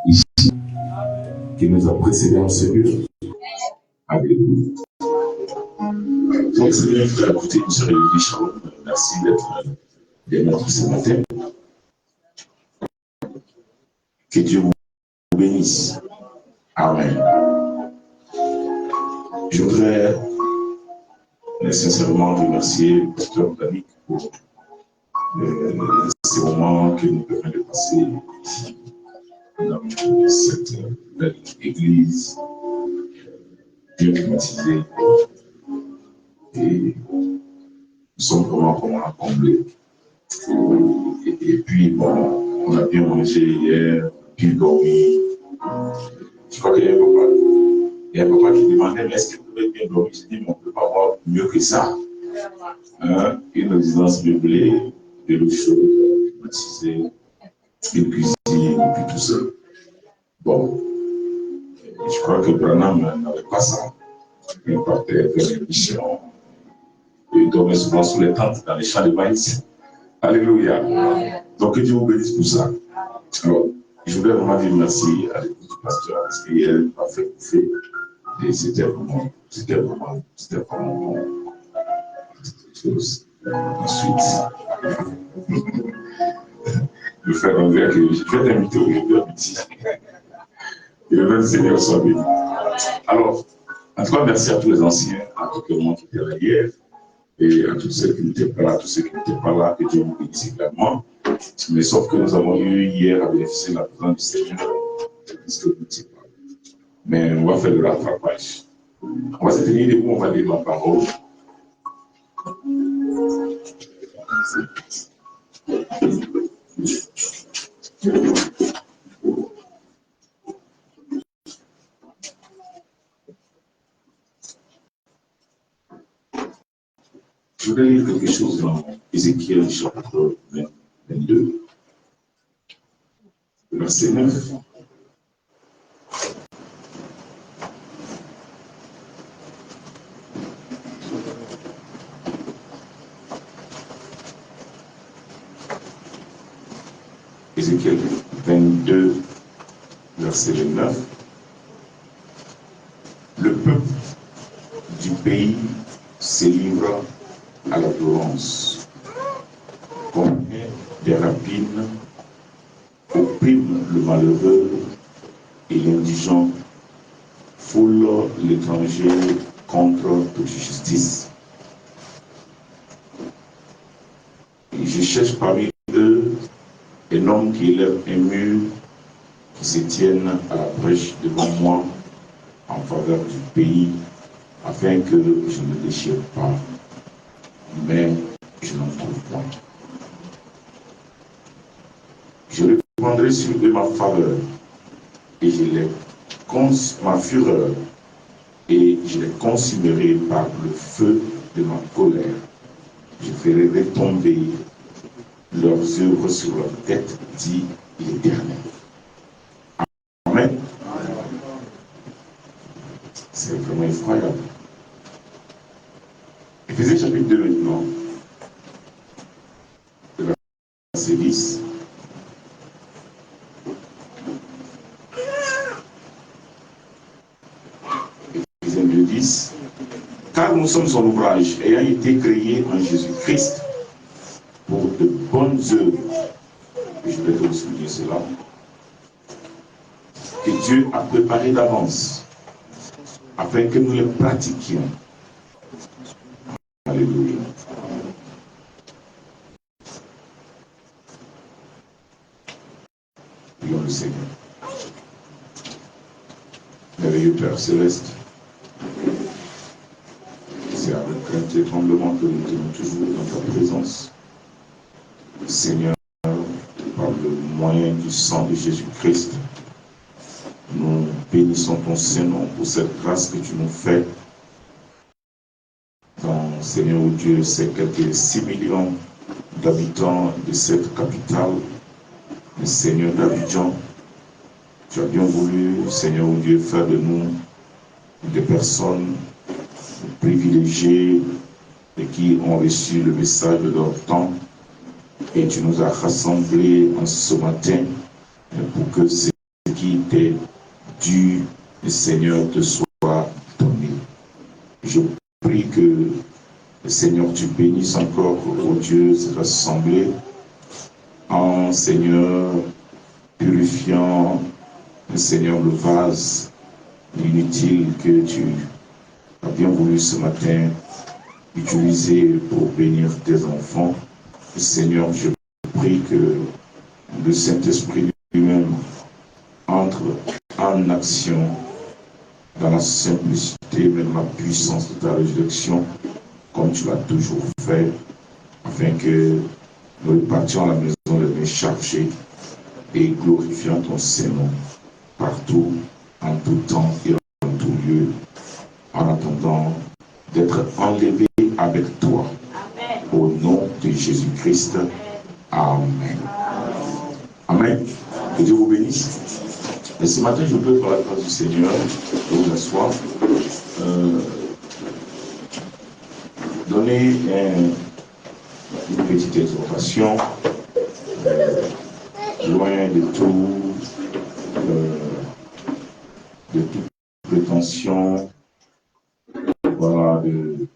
ici, qui nous a précédés en ce lieu. Alléluia. Donc, c'est bien, frère, écoutez, M. Rémi Shalom, merci d'être là ce matin. Que Dieu vous bénisse. Amen. Je voudrais sincèrement remercier le pasteur Danick pour ces moments que nous permet de passer ici, dans cette belle église, bien climatisée. Et nous sommes vraiment comblés. Et puis, bon, on a bien mangé hier, bien dormi. Je crois qu'il y a un papa qui demandait, mais est-ce que vous pouvez bien dormir? Je dis, mais on ne peut pas avoir mieux que ça. Hein? Une résidence meublée, de l'eau chaude, climatisée, une cuisine, et puis tout ça. Bon, je crois que Branham n'avait pas ça. Il partait faire des missions. Il dormait souvent sous les tentes, dans les champs de maïs. Alléluia. Donc, que Dieu vous bénisse pour ça. Alors, je voudrais vraiment dire merci à l'écoute du pasteur, parce qu'il m'a fait bouffer. Et c'était vraiment bon. Ensuite, le frère André, je vais t'inviter aujourd'hui à midi. Et le même Seigneur soit béni. Alors, en tout cas, merci à tous les anciens, à tout le monde qui était là hier, et à tous ceux qui n'étaient pas là, tous ceux qui n'étaient pas là, que Dieu vous bénisse également. Mais sauf que nous avons eu hier à bénéficier de la présence du Seigneur, puisque vous n'étiez pas. Mais on va faire le rattrapage. On va se tenir debout, on va lire la parole. Je voudrais lire quelque chose dans Ézéchiel chapitre 22, verset 9. Ézéchiel 22, verset 9. Le peuple du pays se livre à la violence, comme des rapines, opprime le malheureux et l'indigent, foule l'étranger contre toute justice. Et je cherche parmi eux un homme qui élève un mur, qui se tienne à la brèche devant moi en faveur du pays, afin que je ne déchire pas, mais je n'en trouve point. Je répandrai sur eux ma faveur, et ma fureur, et je les consumerai par le feu de ma colère. Je ferai retomber leurs œuvres sur leur tête, dit l'Éternel. Amen. C'est vraiment effroyable. Éphésiens chapitre 2 maintenant, verset 10. Éphésiens 2, 10. Car nous sommes son ouvrage, ayant été créés en Jésus-Christ pour de bonnes œuvres. Et je vais te souligner cela. Que Dieu a préparé d'avance, afin que nous les pratiquions. Alléluia. Prions le Seigneur. Merveilleux Père Céleste, c'est avec crainte et tremblement que nous tenons toujours dans ta présence. Seigneur, par le moyen du sang de Jésus-Christ, nous bénissons ton Saint-Nom pour cette grâce que tu nous fais. Seigneur Dieu, c'est quelques 6 millions d'habitants de cette capitale, le Seigneur d'Abidjan. Tu as bien voulu, Seigneur Dieu, faire de nous des personnes privilégiées et qui ont reçu le message de leur temps. Et tu nous as rassemblés en ce matin pour que ceux qui était dû, le Seigneur, te soit donné. Je prie que le Seigneur, tu bénisses encore, oh Dieu, cette assemblée, en Seigneur, purifiant, le Seigneur, le vase inutile que tu as bien voulu ce matin utiliser pour bénir tes enfants. Seigneur, je prie que le Saint-Esprit lui-même entre en action dans la simplicité, mais dans la puissance de ta résurrection, comme tu l'as toujours fait, afin que nous repartions à la maison les mains chargées et glorifiant ton Seigneur partout, en tout temps et en tout lieu, en attendant d'être enlevé avec toi. Amen. Au nom de Jésus-Christ. Amen. Amen. Que Dieu vous bénisse. Et ce matin, je peux, par la grâce du Seigneur, vous asseoir, donner une petite exhortation, loin de toute prétention, voilà, de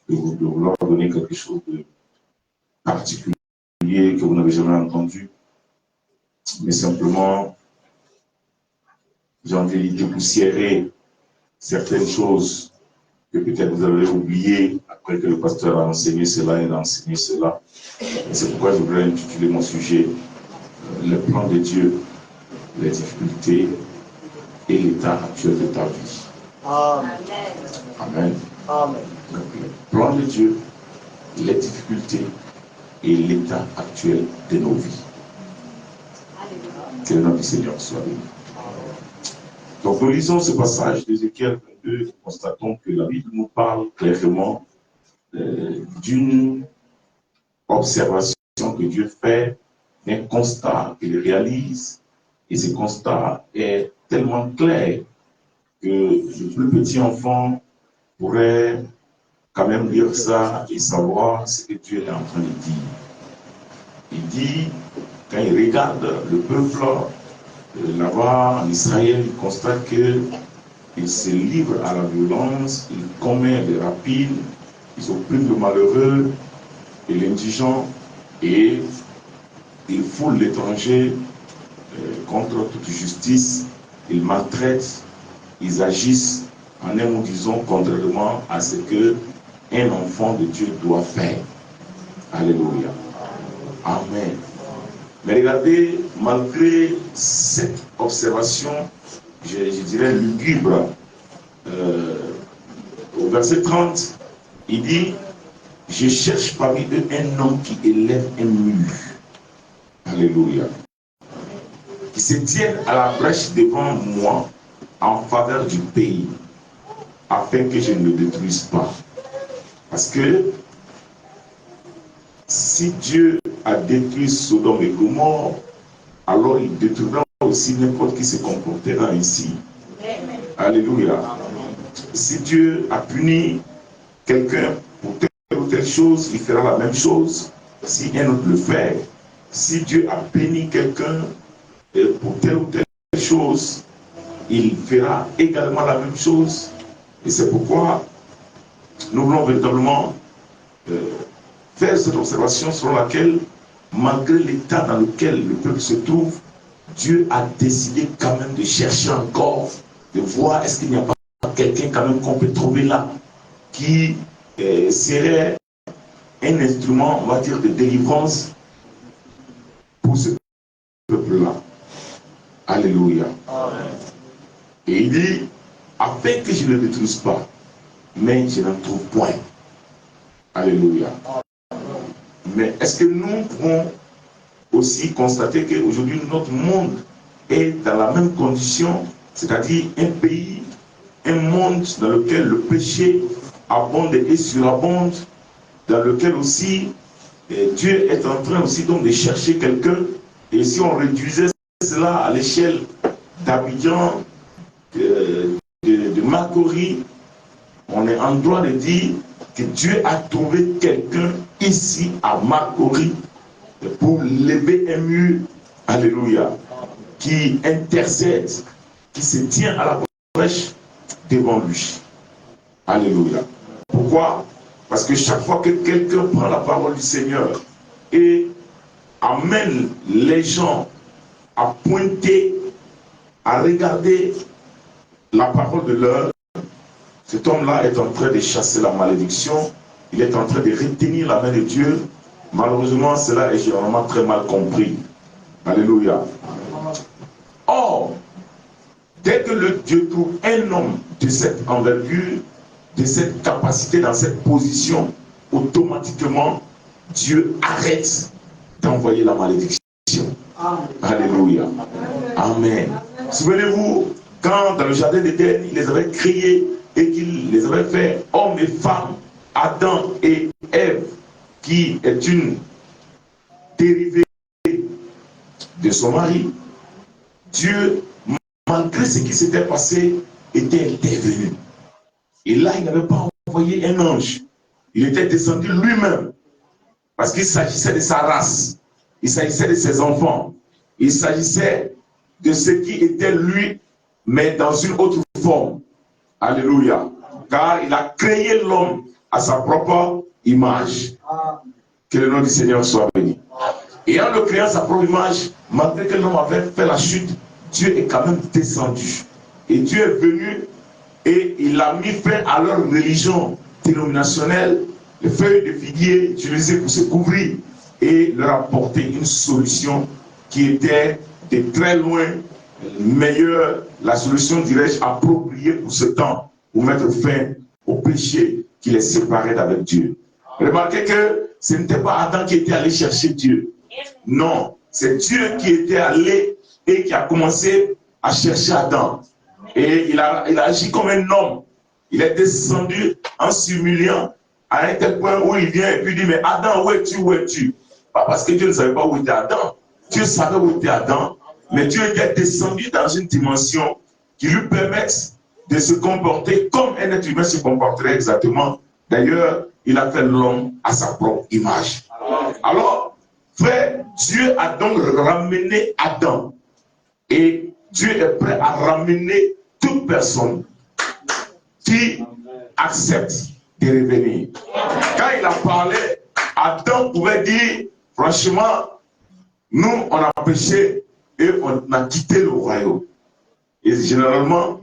vouloir donner quelque chose de particulier que vous n'avez jamais entendu, mais simplement, j'ai envie de dépoussiérer certaines choses que peut-être vous avez oubliées après que le pasteur a enseigné cela et a enseigné cela. Et c'est pourquoi je voudrais intituler mon sujet le plan de Dieu, les difficultés et l'état actuel de ta vie. Amen. Amen. Amen. Le plan de Dieu, les difficultés et l'état actuel de nos vies. Que le nom du Seigneur soit béni. Donc nous lisons ce passage d'Ézéchiel 22 et nous constatons que la Bible nous parle clairement d'une observation que Dieu fait, d'un constat qu'il réalise, et ce constat est tellement clair que le plus petit enfant pourrait quand même lire ça et savoir ce que Dieu est en train de dire. Il dit, quand il regarde le peuple là-bas en Israël, il constate qu'il se livre à la violence, il commet des rapines, ils oppriment le malheureux et l'indigent, et ils foulent l'étranger contre toute justice, ils maltraitent, ils agissent en un mot disons contrairement à ce qu'un enfant de Dieu doit faire. Alléluia. Amen. Mais regardez, malgré cette observation, je dirais lugubre, au verset 30, il dit, je cherche parmi eux un homme qui élève un mur. Alléluia. Qui se tienne à la brèche devant moi en faveur du pays, afin que je ne le détruise pas. Parce que si Dieu a détruit Sodome et Gomorrhe, alors il détruira aussi n'importe qui se comportera ainsi. Amen. Alléluia. Amen. Si Dieu a puni quelqu'un pour telle ou telle chose, il fera la même chose si un autre le fait. Si Dieu a béni quelqu'un pour telle ou telle chose, il fera également la même chose. Et c'est pourquoi nous voulons véritablement faire cette observation selon laquelle, malgré l'état dans lequel le peuple se trouve, Dieu a décidé quand même de chercher encore, de voir est-ce qu'il n'y a pas quelqu'un quand même qu'on peut trouver là, qui serait un instrument, on va dire, de délivrance pour ce peuple-là. Alléluia. Amen. Et il dit, afin que je ne le détruise pas, mais je n'en trouve point. Alléluia. Mais est-ce que nous pouvons aussi constater qu'aujourd'hui notre monde est dans la même condition, c'est-à-dire un pays, un monde dans lequel le péché abonde et surabonde, dans lequel aussi Dieu est en train aussi donc de chercher quelqu'un, et si on réduisait cela à l'échelle d'Abidjan, de Makori, on est en droit de dire que Dieu a trouvé quelqu'un ici à Makori pour lever un mur. Alléluia. qui intercède, qui se tient à la brèche devant lui. Alléluia. Pourquoi? Parce que chaque fois que quelqu'un prend la parole du Seigneur et amène les gens à pointer, à regarder la parole de l'heure, cet homme-là est en train de chasser la malédiction, il est en train de retenir la main de Dieu. Malheureusement, cela est généralement très mal compris. Alléluia. Or, dès que le Dieu trouve un homme de cette envergure, de cette capacité, dans cette position, automatiquement, Dieu arrête d'envoyer la malédiction. Alléluia. Amen. Souvenez-vous, quand dans le jardin d'Éden, il les avait créés et qu'il les avait fait hommes et femmes, Adam et Ève, qui est une dérivée de son mari, Dieu, malgré ce qui s'était passé, était intervenu. Et là, il n'avait pas envoyé un ange. Il était descendu lui-même. Parce qu'il s'agissait de sa race. Il s'agissait de ses enfants. Il s'agissait de ce qui était lui, mais dans une autre forme. Alléluia. Car il a créé l'homme à sa propre image. Que le nom du Seigneur soit béni. Et en le créant à sa propre image, malgré que l'homme avait fait la chute, Dieu est quand même descendu. Et Dieu est venu et il a mis fin à leur religion dénominationnelle, les feuilles de figuier utilisées pour se couvrir, et leur apporter une solution qui était de très loin meilleure, la solution, dirais-je, appropriée pour ce temps, pour mettre fin au péché qui les séparait d'avec Dieu. Remarquez que ce n'était pas Adam qui était allé chercher Dieu. Non, c'est Dieu qui était allé et qui a commencé à chercher Adam. Et il a agi comme un homme. Il est descendu en s'humiliant à un tel point où il vient et puis dit, mais Adam, où es-tu, où es-tu? Pas parce que Dieu ne savait pas où était Adam. Dieu savait où était Adam, mais Dieu était descendu dans une dimension qui lui permette de se comporter comme un être humain se comporterait exactement. D'ailleurs, il a fait l'homme à sa propre image. Alors, frère, Dieu a donc ramené Adam. Et Dieu est prêt à ramener toute personne qui accepte de revenir. Quand il a parlé, Adam pouvait dire, franchement, nous, on a péché et on a quitté le royaume. Et généralement,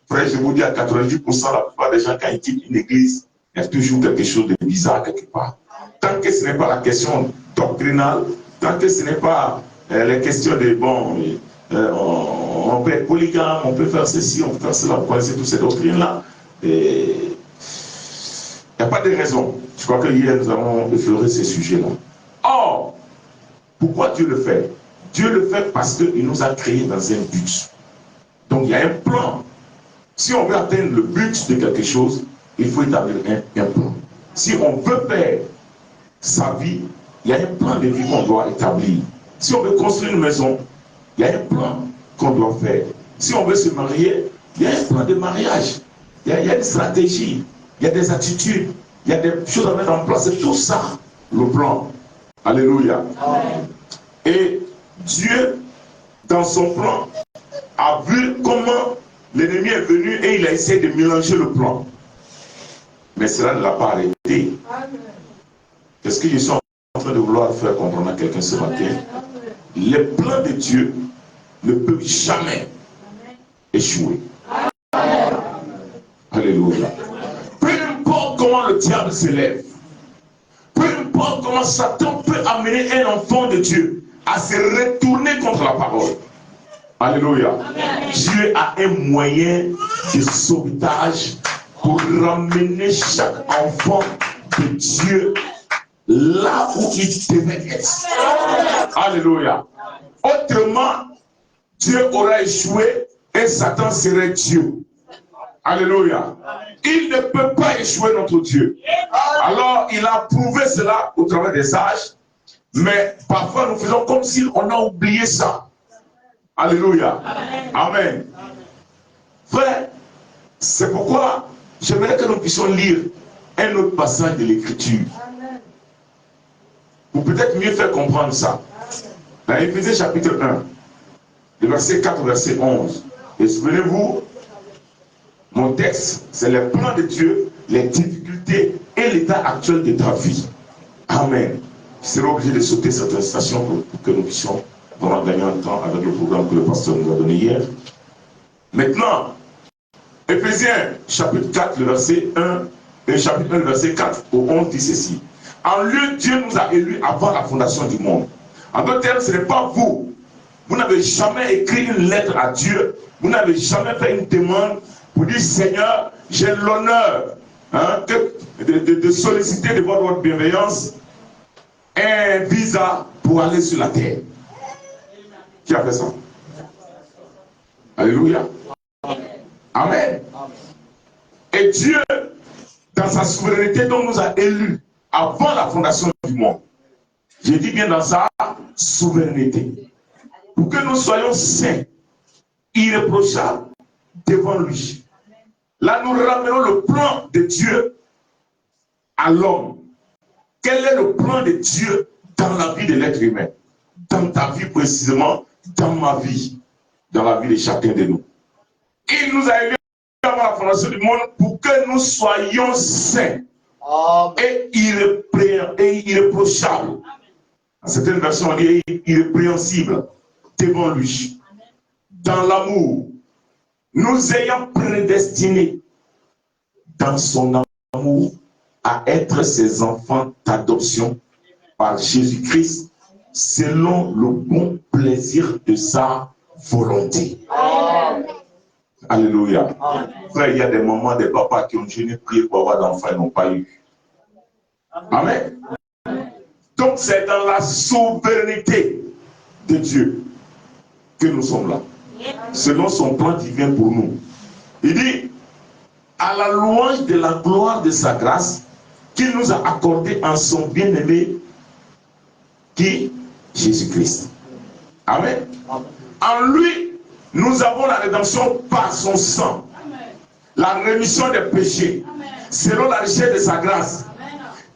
frère, je vous dis à 90%, la plupart des gens, quand ils quittent une église, il y a toujours quelque chose de bizarre quelque part. Tant que ce n'est pas la question doctrinale, tant que ce n'est pas les questions de, bon, on peut être polygame, on peut faire ceci, on peut faire cela, vous connaissez toutes ces doctrines-là. Il n'y a pas de raison. Je crois que hier, nous avons effleuré ces sujets-là. Or, pourquoi Dieu le fait? Dieu le fait parce qu'il nous a créés dans un but. Donc, il y a un plan. Si on veut atteindre le but de quelque chose, il faut établir un plan. Si on veut faire sa vie, il y a un plan de vie qu'on doit établir. Si on veut construire une maison, il y a un plan qu'on doit faire. Si on veut se marier, il y a un plan de mariage. Il y a une stratégie, il y a des attitudes, il y a des choses à mettre en place. C'est tout ça, le plan. Alléluia. Amen. Et Dieu, dans son plan, a vu comment l'ennemi est venu et il a essayé de mélanger le plan. Mais cela ne l'a pas arrêté. Qu'est-ce que je suis en train de vouloir faire comprendre à quelqu'un ce matin? Les plans de Dieu ne peuvent jamais échouer. Alléluia. Peu importe comment le diable s'élève, peu importe comment Satan peut amener un enfant de Dieu à se retourner contre la parole. Alléluia. Dieu a un moyen de sauvetage pour ramener chaque enfant de Dieu là où il devait être. Alléluia. Autrement, Dieu aurait échoué et Satan serait Dieu. Alléluia. Il ne peut pas échouer notre Dieu. Alors, il a prouvé cela au travers des âges, mais parfois nous faisons comme si on a oublié ça. Alléluia. Amen. Frère, c'est pourquoi j'aimerais que nous puissions lire un autre passage de l'Écriture. Pour peut-être mieux faire comprendre ça. Dans Éphésiens chapitre 1. le verset 4 au verset 11. Et souvenez-vous, mon texte, c'est le plan de Dieu, les difficultés et l'état actuel de ta vie. Amen. Je serai obligé de sauter cette station pour que nous puissions vraiment gagner un temps avec le programme que le pasteur nous a donné hier. Maintenant, Éphésiens chapitre 4, le verset 1, et chapitre 1, le verset 4 au 11 dit ceci. En lieu, Dieu nous a élus avant la fondation du monde. En d'autres termes, ce n'est pas vous. Vous n'avez jamais écrit une lettre à Dieu. Vous n'avez jamais fait une demande pour dire, Seigneur, j'ai l'honneur de solliciter de votre bienveillance un visa pour aller sur la terre. Qui a fait ça? Alléluia. Amen. Et Dieu, dans sa souveraineté, donc nous a élus avant la fondation du monde. Je dis bien dans sa souveraineté. Pour que nous soyons saints, irréprochables devant lui. Là, nous ramenons le plan de Dieu à l'homme. Quel est le plan de Dieu dans la vie de l'être humain? Dans ta vie précisément, dans ma vie, dans la vie de chacun de nous. Il nous a élus avant la fondation du monde pour que nous soyons saints et irréprochables. Dans certaines versions, on dit irrépréhensibles devant lui. Dans l'amour, nous ayant prédestinés dans son amour à être ses enfants d'adoption par Jésus-Christ selon le bon plaisir de sa volonté. Amen. Alléluia. Frère, il y a des moments des papas qui ont gêné prier pour avoir d'enfants et n'ont pas eu. Amen. Donc c'est dans la souveraineté de Dieu que nous sommes là. Selon son plan divin pour nous. Il dit, à la louange de la gloire de sa grâce qu'il nous a accordée en son bien-aimé qui Jésus-Christ. Amen. En lui, nous avons la rédemption par son sang. La rémission des péchés. Selon la richesse de sa grâce.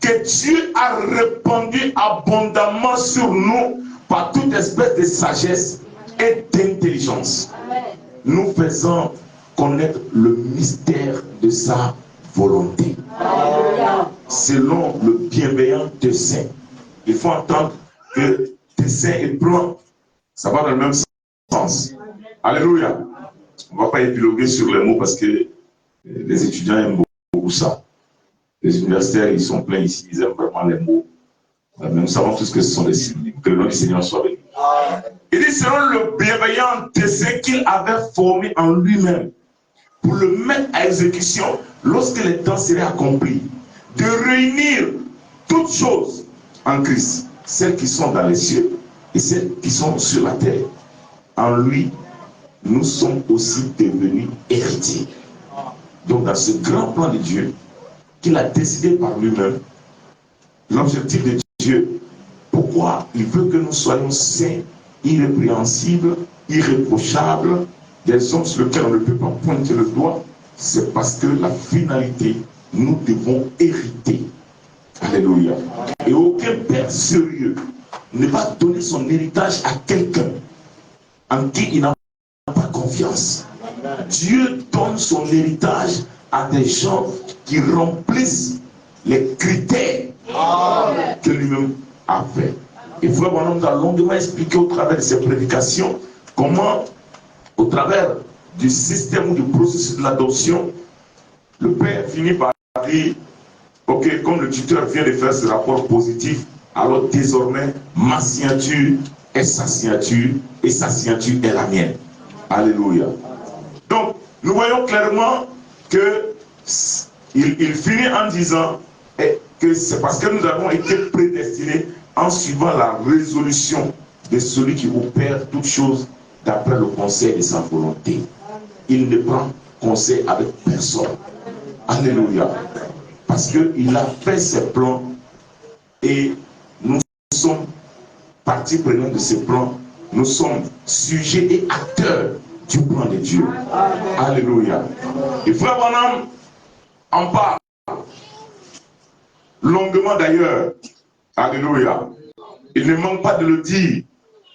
Que Dieu a répandu abondamment sur nous par toute espèce de sagesse et d'intelligence. Nous faisons connaître le mystère de sa volonté. Selon le bienveillant dessein. Il faut entendre que dessein et plan, ça va dans le même sens. Alléluia. On ne va pas épiloguer sur les mots parce que les étudiants aiment beaucoup ça. Les universitaires, ils sont pleins ici, ils aiment vraiment les mots. Mais nous savons tous que ce sont des signes. Que le nom du Seigneur soit béni. Il dit, selon le bienveillant dessein qu'il avait formé en lui-même, pour le mettre à exécution lorsque les temps seraient accomplis, de réunir toutes choses en Christ, celles qui sont dans les cieux et celles qui sont sur la terre. En lui, nous sommes aussi devenus héritiers. Donc dans ce grand plan de Dieu, qu'il a décidé par lui-même, l'objectif de Dieu, pourquoi il veut que nous soyons saints, irrépréhensibles, irréprochables, des hommes sur lesquels on ne peut pas pointer le doigt, c'est parce que la finalité, nous devons hériter. Alléluia. Et aucun père sérieux ne va donner son héritage à quelqu'un en qui il n'a pas confiance. Dieu donne son héritage à des gens qui remplissent les critères que lui-même a fait. Et frère Branham nous a longuement expliqué au travers de ses prédications comment, au travers du système ou du processus de l'adoption, le père finit par dire, ok, comme le tuteur vient de faire ce rapport positif, alors désormais ma signature est sa signature et sa signature est la mienne. Alléluia. Donc, nous voyons clairement que il finit en disant que c'est parce que nous avons été prédestinés en suivant la résolution de celui qui opère toutes choses d'après le conseil de sa volonté. Il ne prend conseil avec personne. Alléluia. Parce qu'il a fait ses plans et nous sommes partie prenante de ces plans. Nous sommes sujets et acteurs du plan de Dieu. Alléluia. Et frère Branham en parle longuement d'ailleurs. Alléluia. Il ne manque pas de le dire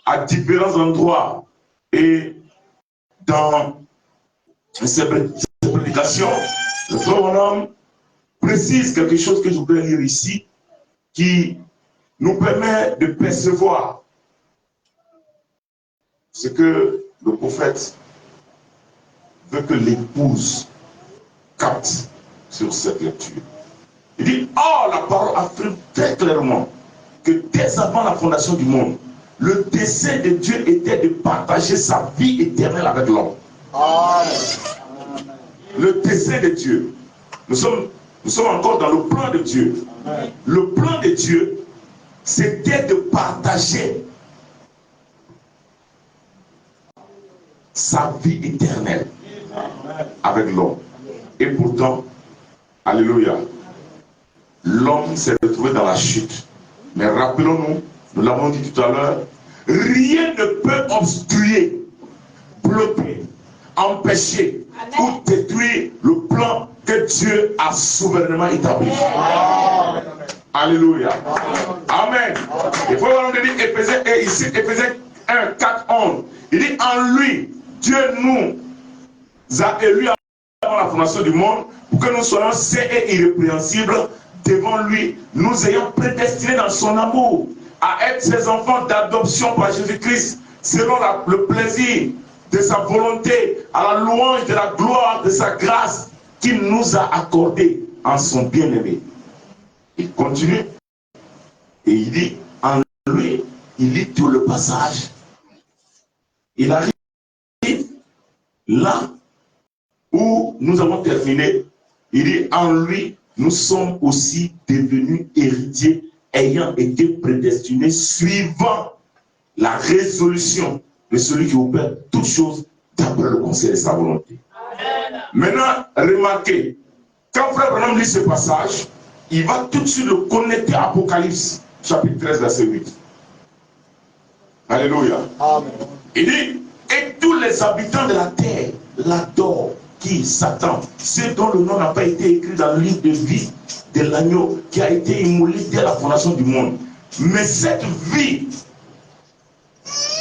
à différents endroits Et dans ces prédications, le frère Branham précise quelque chose que je voudrais lire ici, qui nous permet de percevoir ce que le prophète veut que l'épouse capte sur cette lecture. Il dit, or la parole affirme très clairement que dès avant la fondation du monde, le dessein de Dieu était de partager sa vie éternelle avec l'homme. Le dessein de Dieu. Nous sommes encore dans le plan de Dieu. Le plan de Dieu, c'était de partager sa vie éternelle avec l'homme. Et pourtant, alléluia, l'homme s'est retrouvé dans la chute. Mais rappelons-nous, nous l'avons dit tout à l'heure, rien ne peut obstruer, bloquer, empêcher ou détruire le plan que Dieu a souverainement établi. Alléluia. Amen. Il faut voir ici, Éphésiens 1, 4, 11. Il dit, en lui, Dieu nous a élus avant la fondation du monde pour que nous soyons saints et irrépréhensibles devant lui, nous ayons prédestinés dans son amour à être ses enfants d'adoption par Jésus-Christ selon le plaisir de sa volonté, à la louange de la gloire de sa grâce qu'il nous a accordée en son bien-aimé. Il continue et il dit, en lui, il lit tout le passage. Il arrive là où nous avons terminé. Il dit, en lui, nous sommes aussi devenus héritiers ayant été prédestinés suivant la résolution de celui qui opère toutes choses d'après le conseil de sa volonté. Amen. Maintenant, remarquez, quand Frère Branham lit ce passage, il va tout de suite le connecter à Apocalypse, chapitre 13, verset 8. Alléluia. Amen. Il dit, et tous les habitants de la terre l'adorent. Qui? Satan, ceux dont le nom n'a pas été écrit dans le livre de vie de l'agneau qui a été immolé dès la fondation du monde. Mais cette vie,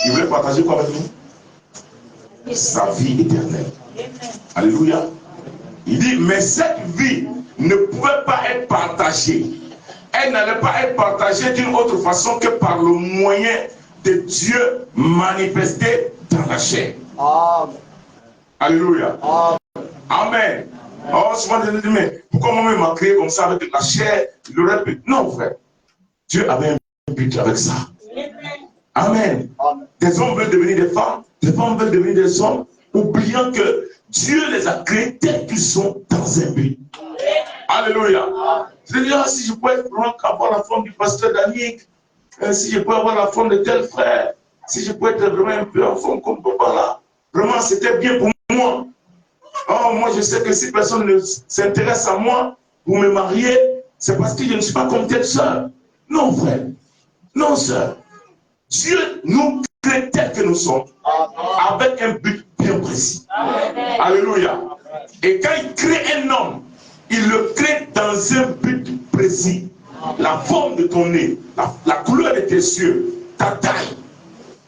il voulait partager quoi avec nous? Sa vie éternelle. Alléluia. Il dit, mais cette vie ne pouvait pas être partagée. Elle n'allait pas être partagée d'une autre façon que par le moyen de Dieu manifesté dans la chair. Amen. Alléluia. Amen. Oh, souvent je me dis, mais pourquoi moi-même m'a créé comme ça avec la chair, le reste? Non, frère. Dieu avait un but avec ça. Amen. Des hommes veulent devenir des femmes veulent devenir des hommes, oubliant que Dieu les a créés tels qu'ils sont dans un but. Alléluia. Je dis, ah, si je peux avoir la forme du pasteur Daniel, si je peux avoir la forme de tel frère, si je peux être vraiment un peu en forme comme papa là, vraiment c'était bien pour moi. Oh, moi je sais que si personne ne s'intéresse à moi pour me marier, c'est parce que je ne suis pas comme telle soeur. Non, frère. Non, sœur. Dieu nous crée tel que nous sommes, avec un but bien précis. Alléluia. Et quand il crée un homme, il le crée dans un but précis. La forme de ton nez, la couleur de tes yeux, ta taille,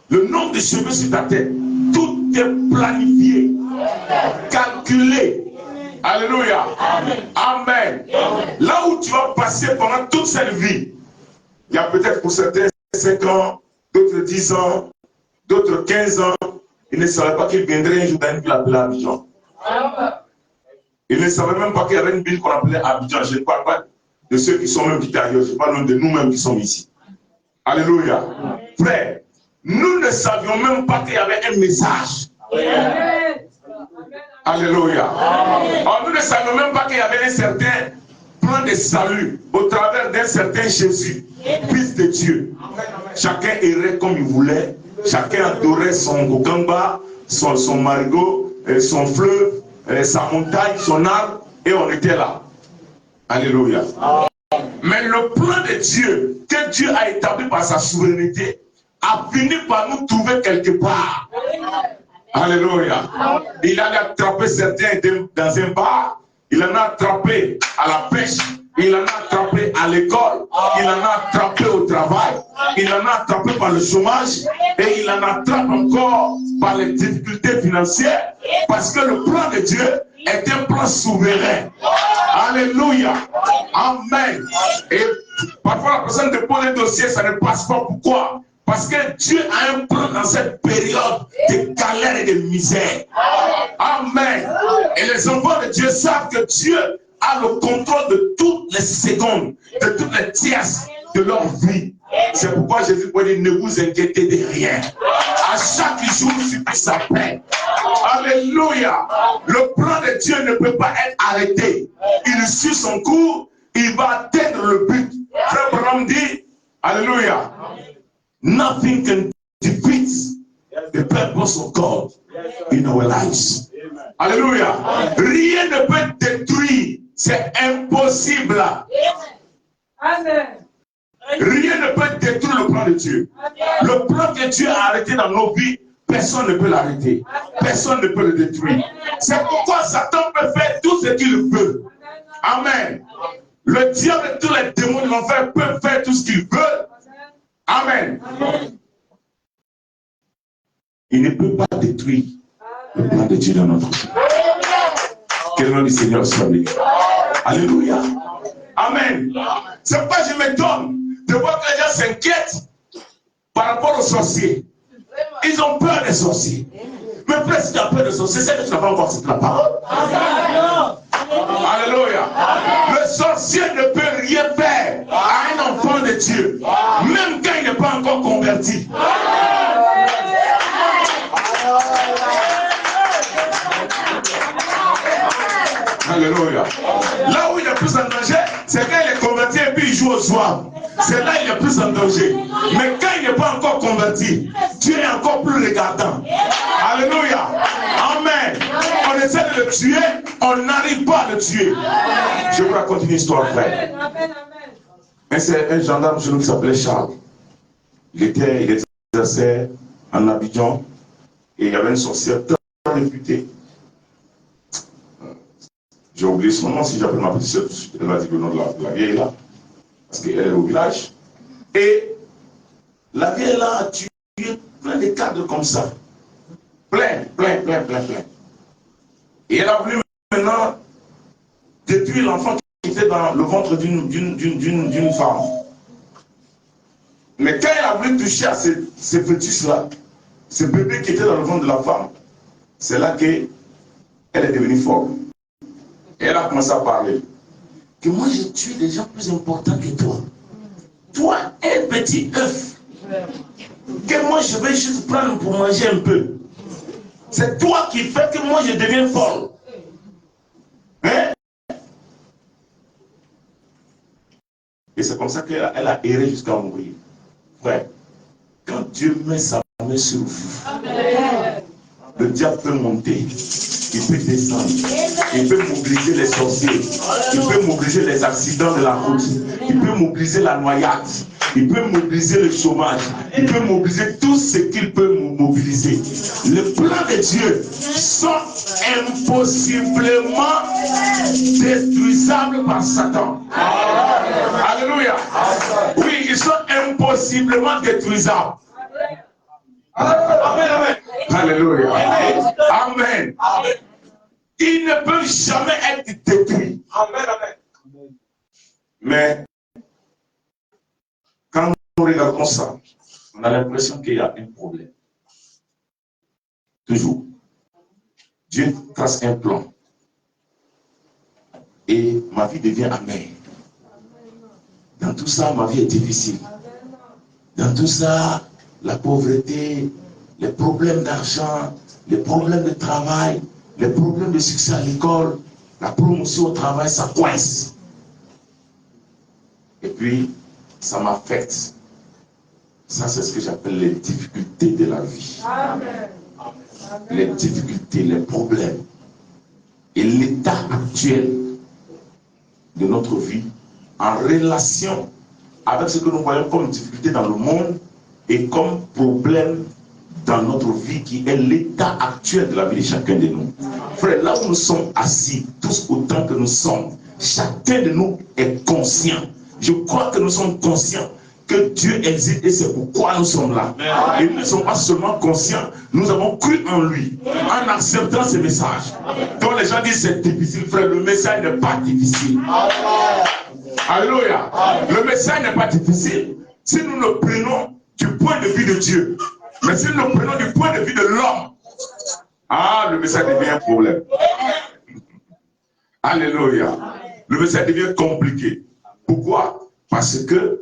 le nombre de cheveux sur ta tête, tout est planifié, calculé. Alléluia. Amen. Là où tu vas passer pendant toute cette vie, il y a peut-être pour certains 5 ans, d'autres 10 ans, d'autres 15 ans, ils ne savaient pas qu'il viendrait un jour dans une ville appelée Abidjan. Ils ne savaient même pas qu'il y avait une ville qu'on appelait Abidjan. Je ne parle pas de ceux qui sont même quittés ailleurs, je parle même de nous-mêmes qui sommes ici. Alléluia. Frère, nous ne savions même pas qu'il y avait un message. Alléluia. Alors, nous ne savions même pas qu'il y avait un certain plan de salut au travers d'un certain Jésus, Fils de Dieu. Chacun errait comme il voulait, chacun adorait son Gokamba, son marigot, son fleuve, sa montagne, son arbre, et on était là. Alléluia. Mais le plan de Dieu, que Dieu a établi par sa souveraineté, a fini par nous trouver quelque part. Alléluia. Il a attrapé certains dans un bar, il en a attrapé à la pêche, Il en a attrapé à l'école, il en a attrapé au travail, il en a attrapé par le chômage et il en attrape encore par les difficultés financières parce que le plan de Dieu est un plan souverain. Alléluia. Amen. Et parfois la personne dépose un dossier, ça ne passe pas. Pourquoi? Parce que Dieu a un plan dans cette période de galère et de misère. Amen. Et les enfants de Dieu savent que Dieu a le contrôle de toutes les secondes, de toutes les tierces de leur vie. C'est pourquoi Jésus peut dire, ne vous inquiétez de rien. À chaque jour suffit sa paix. Alléluia. Le plan de Dieu ne peut pas être arrêté. Il suit son cours, il va atteindre le but. Frère Branham dit, Alléluia. Nothing can defeat the purpose of God in our lives. Alléluia. Rien ne peut détruire. C'est impossible. Amen. Rien ne peut détruire le plan de Dieu. Le plan que Dieu a arrêté dans nos vies, personne ne peut l'arrêter. Personne ne peut le détruire. C'est pourquoi Satan peut faire tout ce qu'il veut. Amen. Le diable et tous les démons de l'enfer peuvent faire tout ce qu'ils veulent. Amen. Il ne peut pas détruire le plan de Dieu dans notre vie. Que le nom du Seigneur soit béni. Alléluia. Amen. C'est pourquoi je m'étonne de voir que les gens s'inquiètent par rapport aux sorciers. Ils ont peur des sorciers. Mais frère, si tu as peur des sorciers, c'est que tu n'as pas encore cette la parole. Alléluia. Le sorcier ne peut rien faire à un enfant de Dieu, même quand il n'est pas encore converti. Alléluia. Là où il est plus en danger, c'est quand il est converti et puis il joue au soir. C'est là qu'il est plus en danger. Mais quand il n'est pas encore converti, Dieu est encore plus regardant. Alléluia. Amen. On essaie de le tuer, on n'arrive pas à le tuer. Je vous raconte une histoire, frère. Mais c'est un gendarme chez nous qui s'appelait Charles. Il exerçait en Abidjan et il y avait une sorcière très réputée. J'ai oublié son nom, si j'appelle ma petite soeur, elle va dire le nom de la vieille là. Parce qu'elle est au village. Et la vieille là a tué plein de cadres comme ça. Plein. Et elle a voulu maintenant détruire l'enfant qui était dans le ventre d'une femme. Mais quand elle a voulu toucher à ces fœtus-là, ce bébé qui était dans le ventre de la femme, c'est là qu'elle est devenue folle. Et elle a commencé à parler. Que moi j'ai tué des gens plus importants que toi. Toi, un petit œuf. Que moi je vais juste prendre pour manger un peu. C'est toi qui fais que moi je deviens folle. Hein? Et c'est comme ça qu'elle a erré jusqu'à mourir. Frère, quand Dieu met sa main sur vous, le diable peut monter, il peut descendre, il peut mobiliser les sorciers, il peut mobiliser les accidents de la route, il peut mobiliser la noyade, il peut mobiliser le chômage, il peut mobiliser tout ce qu'il peut mobiliser. Les plans de Dieu sont impossiblement détruisables par Satan. Alléluia. Oui, ils sont impossiblement détruisables. Amen, amen. Alléluia. Amen. Ils ne peuvent jamais être détruits. Amen, amen. Mais quand nous regardons ça, on a l'impression qu'il y a un problème. Toujours. Dieu trace un plan. Et ma vie devient amère. Dans tout ça, ma vie est difficile. Dans tout ça, la pauvreté, les problèmes d'argent, les problèmes de travail, les problèmes de succès à l'école, la promotion au travail, ça coince. Et puis, ça m'affecte. Ça, c'est ce que j'appelle les difficultés de la vie. Amen. Les difficultés, les problèmes. Et l'état actuel de notre vie en relation avec ce que nous voyons comme difficulté dans le monde et comme problème dans notre vie qui est l'état actuel de la vie de chacun de nous. Frère, là où nous sommes assis, tous autant que nous sommes, chacun de nous est conscient. Je crois que nous sommes conscients que Dieu existe et c'est pourquoi nous sommes là. Et nous ne sommes pas seulement conscients, nous avons cru en lui, en acceptant ce message. Donc les gens disent c'est difficile, frère, le message n'est pas difficile. Alléluia. Le message n'est pas difficile si nous le prenons du point de vue de Dieu. Mais si nous le prenons du point de vue de l'homme, le message devient un problème. Alléluia. Le message devient compliqué. Pourquoi? Parce que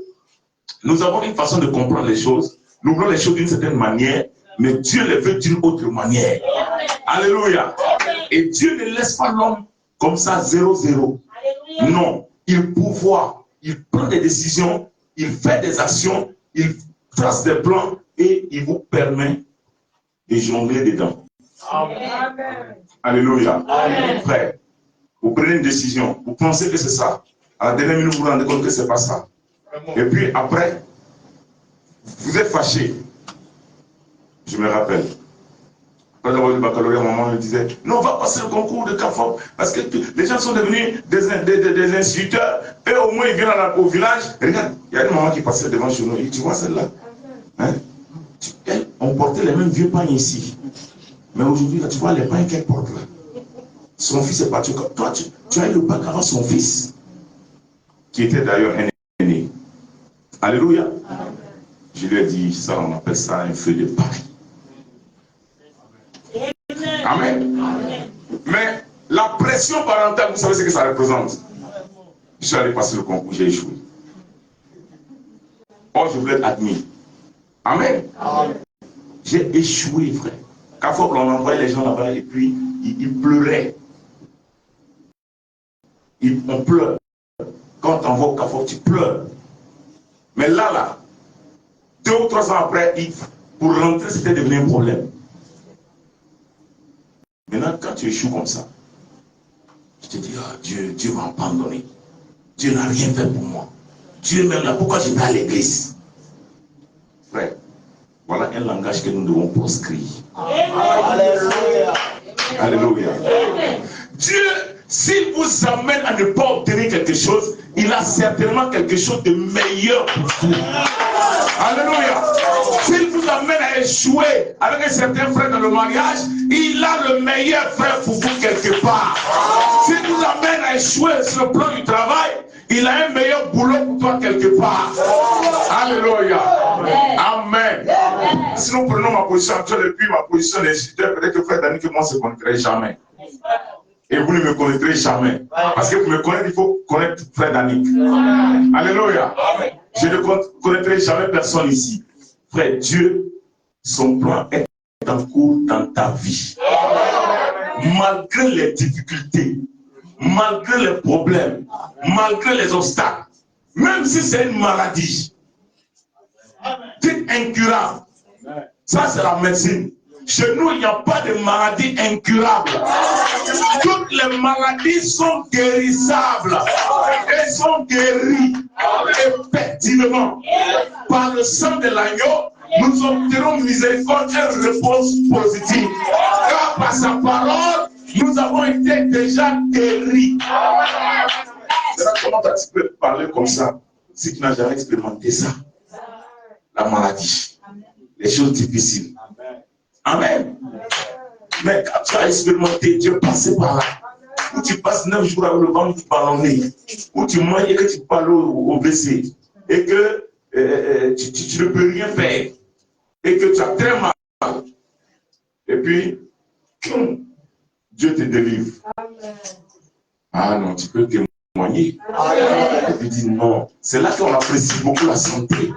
nous avons une façon de comprendre les choses. Nous voulons les choses d'une certaine manière, mais Dieu les veut d'une autre manière. Alléluia. Et Dieu ne laisse pas l'homme comme ça, 0-0. Non. Il pourvoit, il prend des décisions, il fait des actions, il trace des plans et il vous permet de jongler dedans. Amen. Alléluia. Amen. Frère, vous prenez une décision, vous pensez que c'est ça. À la dernière minute, vous vous rendez compte que ce n'est pas ça. Et puis après, vous êtes fâché. Je me rappelle. Après avoir eu le baccalauréat, maman me disait, non, on va passer le concours de CAFOP parce que les gens sont devenus des instituteurs. Et au moins, ils viennent au village. Et regarde, il y a une maman qui passait devant chez nous. Et tu vois celle-là, hein? On portait les mêmes vieux pagnes ici. Mais aujourd'hui, là, tu vois les pagnes qu'elle porte là. Son fils est parti. Toi, tu as eu le bac avant son fils, qui était d'ailleurs un aîné. Alléluia. Je lui ai dit, ça, on appelle ça un feu de paille. Amen. Mais la pression parentale, vous savez ce que ça représente. Je suis allé passer le concours, j'ai échoué. Oh, je voulais être admis. Amen. J'ai échoué, frère. Parfois, on envoyait les gens là-bas et puis ils pleuraient. On pleure. Quand on t'envoie au CAFOP, tu pleures. Mais là, 2 ou 3 ans après, pour rentrer, c'était devenu un problème. Maintenant, quand tu échoues comme ça, je te dis, Dieu m'a abandonné. Dieu n'a rien fait pour moi. Dieu est même là. Pourquoi j'étais à l'église? Frère, voilà un langage que nous devons proscrire. Alléluia. Alléluia. Dieu, s'il vous amène à ne pas obtenir quelque chose, il a certainement quelque chose de meilleur pour vous. Alléluia. S'il vous amène à échouer avec un certain frère dans le mariage, il a le meilleur frère pour vous quelque part. S'il vous amène à échouer sur le plan du travail, il a un meilleur boulot pour toi quelque part. Alléluia. Amen. Si nous prenons ma position actuelle et puis ma position d'instituteur, peut-être que frère Dani que moi ne se connaîtrait jamais. Et vous ne me connaîtrez jamais. Parce que pour me connaître, il faut connaître frère Dani. Alléluia. Je ne connaîtrai jamais personne ici. Frère, Dieu, son plan est en cours dans ta vie. Malgré les difficultés, malgré les problèmes, malgré les obstacles, même si c'est une maladie, c'est incurable. Ça, c'est la médecine. Chez nous, il n'y a pas de maladie incurable. Toutes les maladies sont guérissables. Elles sont guéries. Effectivement, par le sang de l'agneau, nous obtenons miséricorde et réponse positive. Car par sa parole, nous avons été déjà guéris. C'est là comment tu peux parler comme ça si tu n'as jamais expérimenté ça. La maladie, les choses difficiles. Amen. Mais quand tu as expérimenté, tu es passé par là. Où tu passes 9 jours avec le ventre ballonné, où tu manges et que tu parles au WC, et que tu ne peux rien faire, et que tu as très mal. Et puis, Dieu te délivre. Amen. Ah non, tu peux témoigner. Et puis dis non. C'est là qu'on apprécie beaucoup la santé.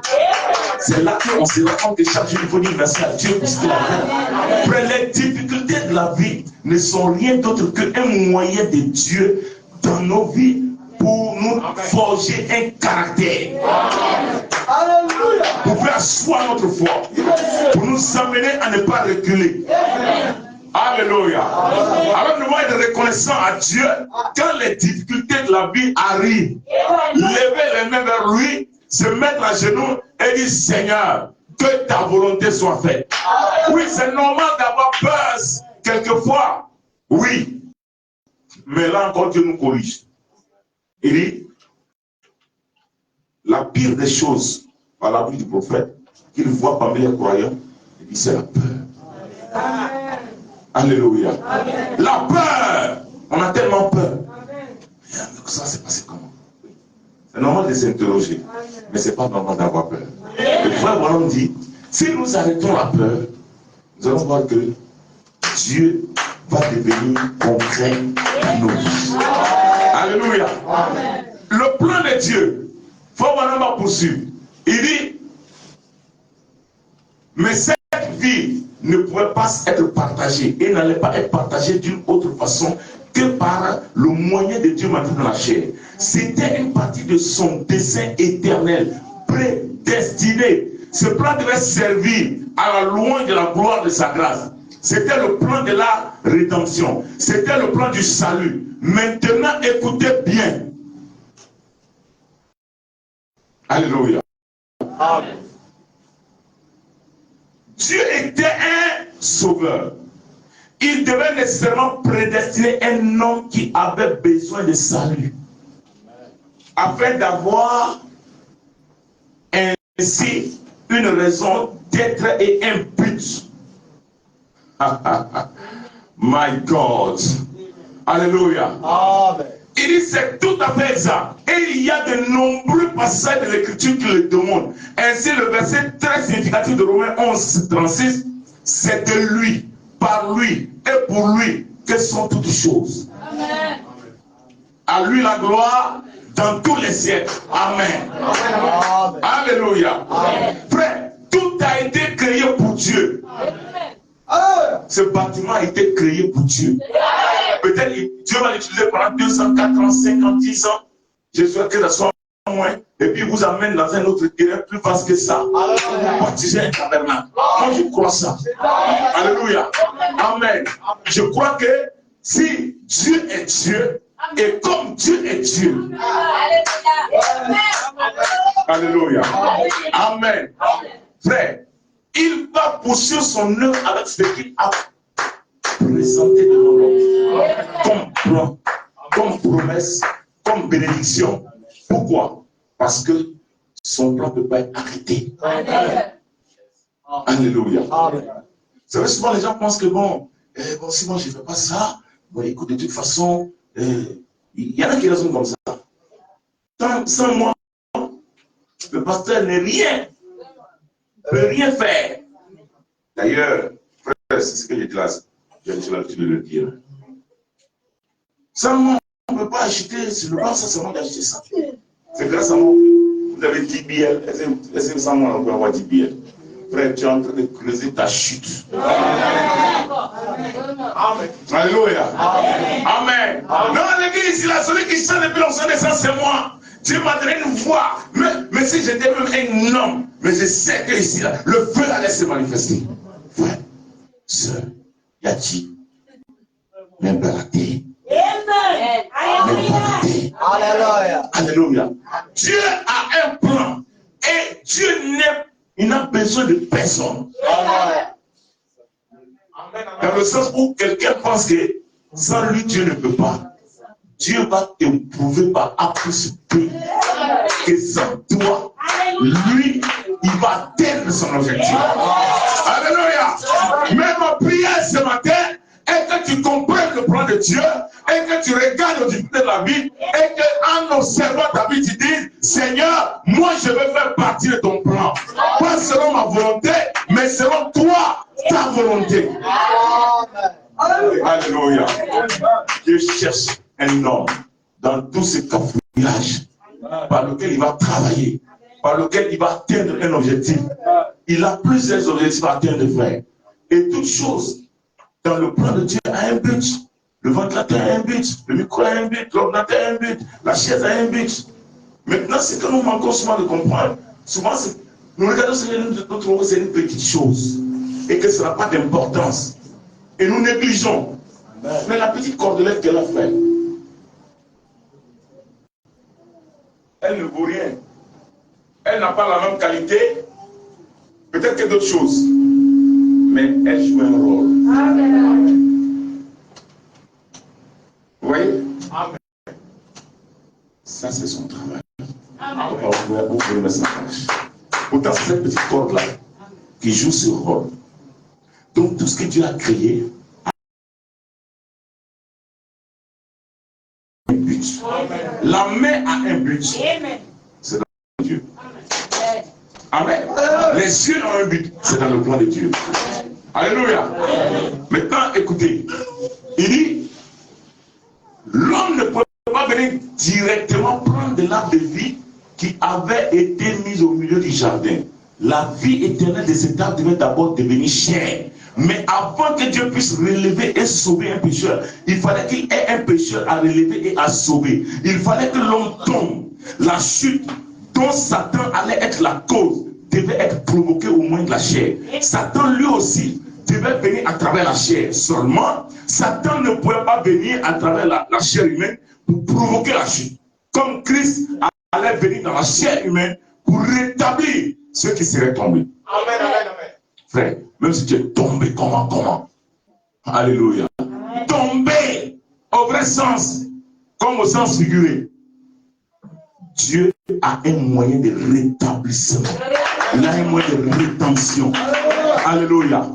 C'est là qu'on se rend compte que chaque jour il faut dire merci à Dieu pour ce qu'il a fait. Après, les difficultés de la vie ne sont rien d'autre qu'un moyen de Dieu dans nos vies pour nous forger un caractère. Pour faire asseoir notre foi. Pour nous amener à ne pas reculer. Alléluia. Alors nous devons être reconnaissants à Dieu quand les difficultés de la vie arrivent. Lever les mains vers lui, se mettre à genoux et dire Seigneur, que ta volonté soit faite. Oui, c'est normal d'avoir peur quelquefois. Oui. Mais là encore, Dieu nous corrige. Il dit, la pire des choses, par la bouche du prophète, qu'il voit parmi les croyants, il dit, c'est la peur. Amen. Alléluia. Amen. La peur. On a tellement peur. Amen. Ça s'est passé comment? C'est normal de s'interroger, mais ce n'est pas normal d'avoir peur. Le frère Branham dit, si nous arrêtons la peur, nous allons voir que Dieu va devenir concret dans nos vies. Alléluia. Amen. Le plan de Dieu, frère Branham va poursuivre. Il dit, mais cette vie ne pourrait pas être partagée et n'allait pas être partagée d'une autre façon que par le moyen de Dieu maintenant dans la chair. C'était une partie de son dessein éternel, prédestiné. Ce plan devait servir à la louange de la gloire de sa grâce. C'était le plan de la rédemption. C'était le plan du salut. Maintenant, écoutez bien. Alléluia. Amen. Dieu était un sauveur. Il devait nécessairement prédestiner un homme qui avait besoin de salut. Afin d'avoir ainsi une raison d'être et un but. My God. Alléluia. Amen. Il dit c'est tout à fait exact. Et il y a de nombreux passages de l'écriture qui le demandent. Ainsi le verset très significatif de Romains 11, 36, c'est de lui, par lui et pour lui que sont toutes choses. Amen. À lui la gloire dans tous les siècles. Amen. Amen. Alléluia. Amen. Frère, tout a été créé pour Dieu. Amen. Ce bâtiment a été créé pour Dieu. Peut-être que Dieu va l'utiliser pendant 200, 4 ans, 50, 10 ans. Je souhaite que ça soit moins. Et puis vous amène dans un autre terrain plus vaste que ça. Vous baptisez un tabernacle. Moi je crois ça. Alléluia. Amen. Je crois que si Dieu est Dieu, et comme Dieu est Dieu. Alléluia. Amen. Frère, il va poursuivre son œuvre avec ce qu'il a présenté devant nous. Comme plan, comme promesse, comme bénédiction. Pourquoi? Parce que son plan ne peut pas être arrêté. Alléluia. Amen. Vous savez, souvent les gens pensent que bon, si moi je ne fais pas ça, bon, écoute, de toute façon, il y en a qui raisonnent comme ça. Sans moi, le pasteur n'est rien, ne peut rien faire. D'ailleurs, frère, c'est ce que j'ai dit là, j'ai l'habitude de le dire. Sans moi, on ne peut pas acheter, c'est le pas ça seulement d'acheter ça. C'est grâce à moi. Vous avez 10 billets, est-ce que sans moi on peut avoir 10 billets? Frère, tu es en train de creuser ta chute. Amen. Alléluia. Amen. Non, l'église ici, là, celui qui chante depuis l'ancien descend, c'est moi. Dieu m'a donné une voix. Mais si j'étais même un homme, mais je sais que ici, là, le feu allait se manifester. Frère, sœur, Yati, même balaté. Alléluia. Alléluia. Dieu a un plan. Et Dieu il n'a besoin de personne. Amen. Dans le sens où quelqu'un pense que sans lui, Dieu ne peut pas. Dieu va t'éprouver par A plus B. Que sans toi, lui, il va atteindre son objectif. Alléluia. Même ma prière ce matin est que tu comprennes le plan de Dieu et que tu regardes au début de la vie et qu'en observant ta vie, tu dis, Seigneur, moi je veux faire partie de ton plan. Pas selon ma volonté, mais selon toi, ta volonté. Alléluia. Dieu cherche un homme dans tout ce cafouillage par lequel il va travailler, par lequel il va atteindre un objectif. Il a plusieurs objectifs à atteindre, frère. Et toute chose dans le plan de Dieu a un but. Le ventilateur a un but, le micro a un but, l'ordinateur a un but, la chaise a un but. Maintenant, ce que nous manquons souvent de comprendre, souvent, nous regardons sur notre rôle, c'est une petite chose et que ça n'a pas d'importance. Et nous négligeons. Mais la petite cordelette qu'elle a faite, elle ne vaut rien. Elle n'a pas la même qualité, peut-être que d'autres choses. Mais elle joue un rôle. Amen. Vous voyez? Amen. Ça, c'est son travail. Vous pouvez mettre ça en place. Pourtant, c'est cette petite corde-là qui joue ce rôle. Donc, tout ce que Dieu a créé a un but. La main a un but. C'est dans Dieu. Amen. Les yeux ont un but. C'est dans le plan de Dieu. Alléluia. Maintenant, écoutez. Il dit, l'homme ne peut pas venir directement prendre de l'arbre de vie qui avait été mis au milieu du jardin. La vie éternelle de cet arbre devait d'abord devenir chair. Mais avant que Dieu puisse relever et sauver un pécheur, il fallait qu'il ait un pécheur à relever et à sauver. Il fallait que l'homme tombe. La chute dont Satan allait être la cause devait être provoquée au moins de la chair. Satan lui aussi devait venir à travers la chair. Seulement, Satan ne pouvait pas venir à travers la chair humaine pour provoquer la chute. Comme Christ allait venir dans la chair humaine pour rétablir ceux qui seraient tombés. Amen, amen, amen. Frère, même si tu es tombé, comment? Alléluia. Tombé au vrai sens, comme au sens figuré. Dieu a un moyen de rétablissement. Il a un moyen de rédemption. Alléluia.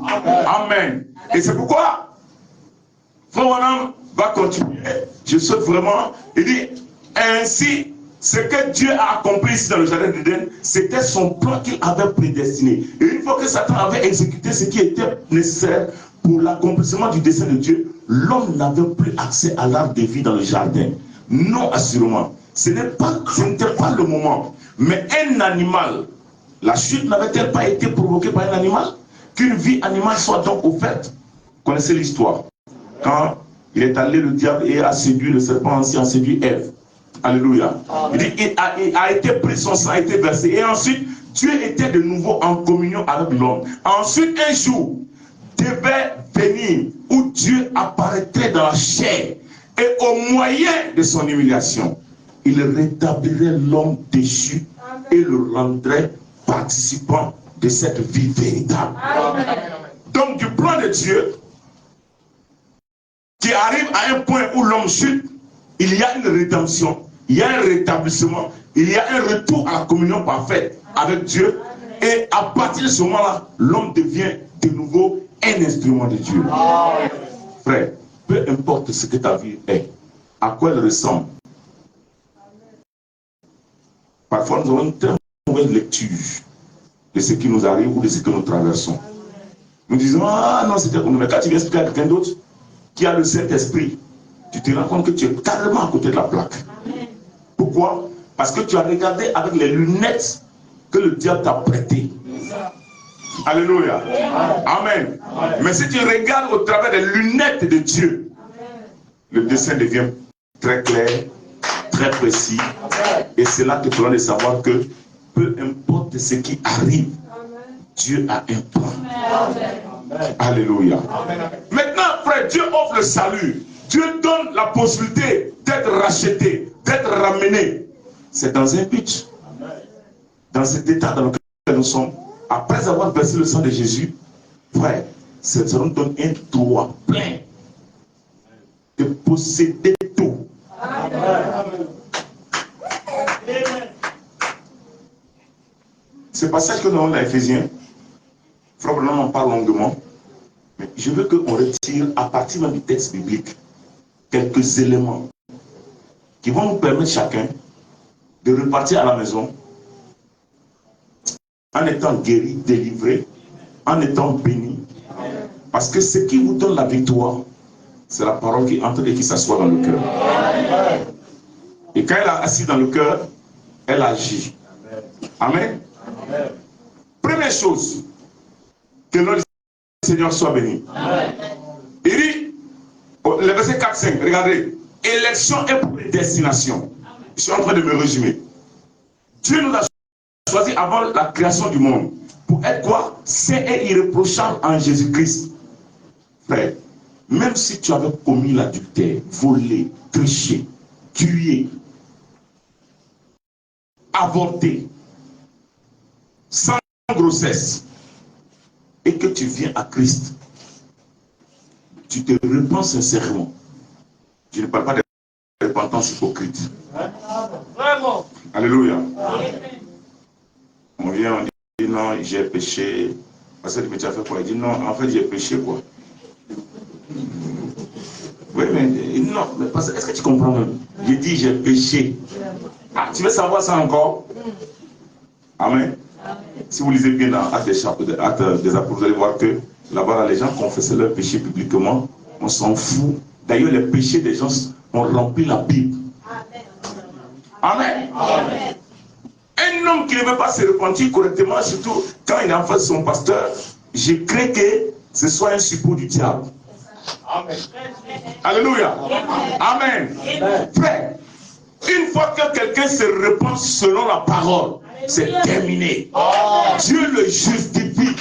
Amen. Et c'est pourquoi Frère Wanam va continuer. Je souhaite vraiment. Il dit, ainsi, ce que Dieu a accompli ici dans le jardin d'Éden, c'était son plan qu'il avait prédestiné. Et une fois que Satan avait exécuté ce qui était nécessaire pour l'accomplissement du dessein de Dieu, l'homme n'avait plus accès à l'arbre de vie dans le jardin. Non, assurément. Ce n'était pas le moment. Mais un animal, la chute n'avait-elle pas été provoquée par un animal? Qu'une vie animale soit donc offerte. Vous connaissez l'histoire. Quand il est allé, le diable, et a séduit le serpent, ainsi a séduit Ève. Alléluia. Il dit, il a été pris, son sang a été versé. Et ensuite, Dieu était de nouveau en communion avec l'homme. Ensuite, un jour, devait venir où Dieu apparaîtrait dans la chair. Et au moyen de son humiliation, il rétablirait l'homme déchu et le rendrait participant de cette vie véritable. Amen. Donc, du plan de Dieu, qui arrive à un point où l'homme chute, il y a une rédemption, il y a un rétablissement, il y a un retour à la communion parfaite avec Dieu. Et à partir de ce moment-là, l'homme devient de nouveau un instrument de Dieu. Amen. Frère, peu importe ce que ta vie est, à quoi elle ressemble. Parfois, nous avons une très mauvaise lecture de ce qui nous arrive ou de ce que nous traversons. Nous disons, ah non, c'était comme nous. Mais quand tu viens expliquer à quelqu'un d'autre qui a le Saint-Esprit, tu te rends compte que tu es carrément à côté de la plaque. Amen. Pourquoi? Parce que tu as regardé avec les lunettes que le diable t'a prêtées. Alléluia. Amen. Amen. Mais si tu regardes au travers des lunettes de Dieu, amen, le dessin devient très clair, très précis. Amen. Et c'est là que tu vas savoir que peu importe ce qui arrive, amen, Dieu a un plan. Amen. Alléluia. Amen. Maintenant, frère, Dieu offre le salut. Dieu donne la possibilité d'être racheté, d'être ramené. C'est dans un but. Amen. Dans cet état dans lequel nous sommes, après avoir versé le sang de Jésus, frère, ça nous donne un droit plein de posséder tout. Amen. Ce passage que nous avons dans Éphésiens, frère, on en parle longuement, mais je veux qu'on retire à partir du texte biblique quelques éléments qui vont nous permettre chacun de repartir à la maison en étant guéri, délivré, en étant béni. Parce que ce qui vous donne la victoire, c'est la parole qui entre et qui s'assoit dans le cœur. Et quand elle est assise dans le cœur, elle agit. Amen. Amen. Première chose, que notre Seigneur soit béni. Amen. Il dit, le verset 4-5, regardez, élection et prédestination. Je suis en train de me résumer. Dieu nous a choisi avant la création du monde pour être quoi? Saint et irréprochable en Jésus-Christ. Frère, même si tu avais commis l'adultère, volé, triché, tué, avorté, sans grossesse, et que tu viens à Christ, tu te repens sincèrement. Je ne parle pas de repentance hypocrite. Vraiment. Alléluia. On vient, on dit non, j'ai péché. Parce que tu as fait quoi? Il dit non, en fait j'ai péché quoi. Oui, mais non, mais est-ce que tu comprends même? J'ai dit j'ai péché. Ah, tu veux savoir ça encore? Amen. Si vous lisez bien dans Actes des Apôtres, vous allez voir que là-bas, les gens confessaient leurs péchés publiquement. On s'en fout. D'ailleurs, les péchés des gens ont rempli la Bible. Amen. Amen. Un homme qui ne veut pas se repentir correctement, surtout quand il est en face de son pasteur, je crains que ce soit un suppôt du diable. Amen. Alléluia. Amen. Frère, une fois que quelqu'un se repent selon la parole, c'est terminé. Dieu le justifie.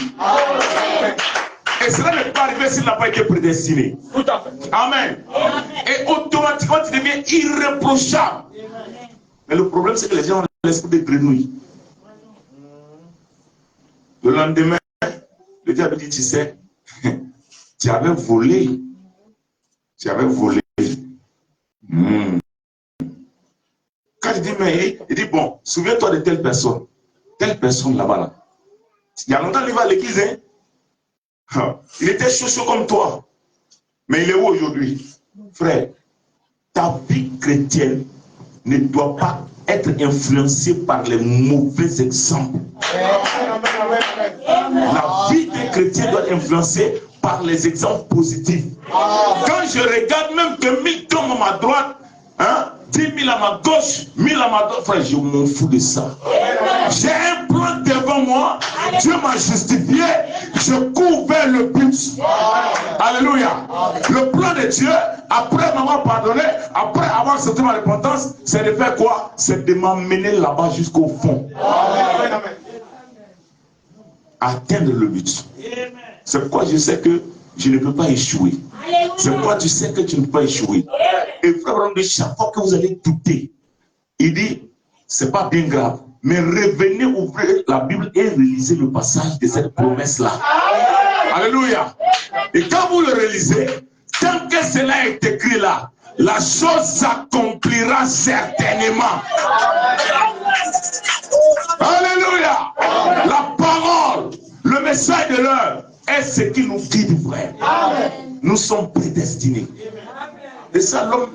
Et cela n'est pas arrivé s'il n'a pas été prédestiné. Tout à fait. Amen. Et automatiquement, tu deviens irréprochable. Mais le problème, c'est que les gens ont l'esprit de grenouille. Le lendemain, le diable dit, tu sais, tu avais volé. Tu avais volé. Quand il dit, mais il dit, bon, souviens-toi de telle personne là-bas. Là. Il y a longtemps, il va à l'église. Hein? Il était chaud comme toi. Mais il est où aujourd'hui? Frère, ta vie chrétienne ne doit pas être influencée par les mauvais exemples. La vie des chrétiens doit être influencée par les exemples positifs. Quand je regarde même que 1000 tombent à ma droite, hein, 10 000 à ma gauche, 1000 à ma droite, frère, je m'en fous de ça. J'ai un plan devant moi, Dieu m'a justifié, je cours vers le but. Alléluia. Le plan de Dieu, après m'avoir pardonné, après avoir accepté ma repentance, c'est de faire quoi? C'est de m'emmener là-bas jusqu'au fond. Atteindre le but. C'est pourquoi je sais que je ne peux pas échouer. C'est pourquoi tu sais que tu ne peux pas échouer. Et frère, chaque fois que vous allez douter, il dit, c'est pas bien grave, mais revenez ouvrir la Bible et relisez le passage de cette promesse-là. Alléluia. Et quand vous le relisez, tant que cela est écrit là, la chose s'accomplira certainement. Alléluia. La parole, le message de l'heure est ce qui nous guide, frère. Nous sommes prédestinés. Et ça, l'homme,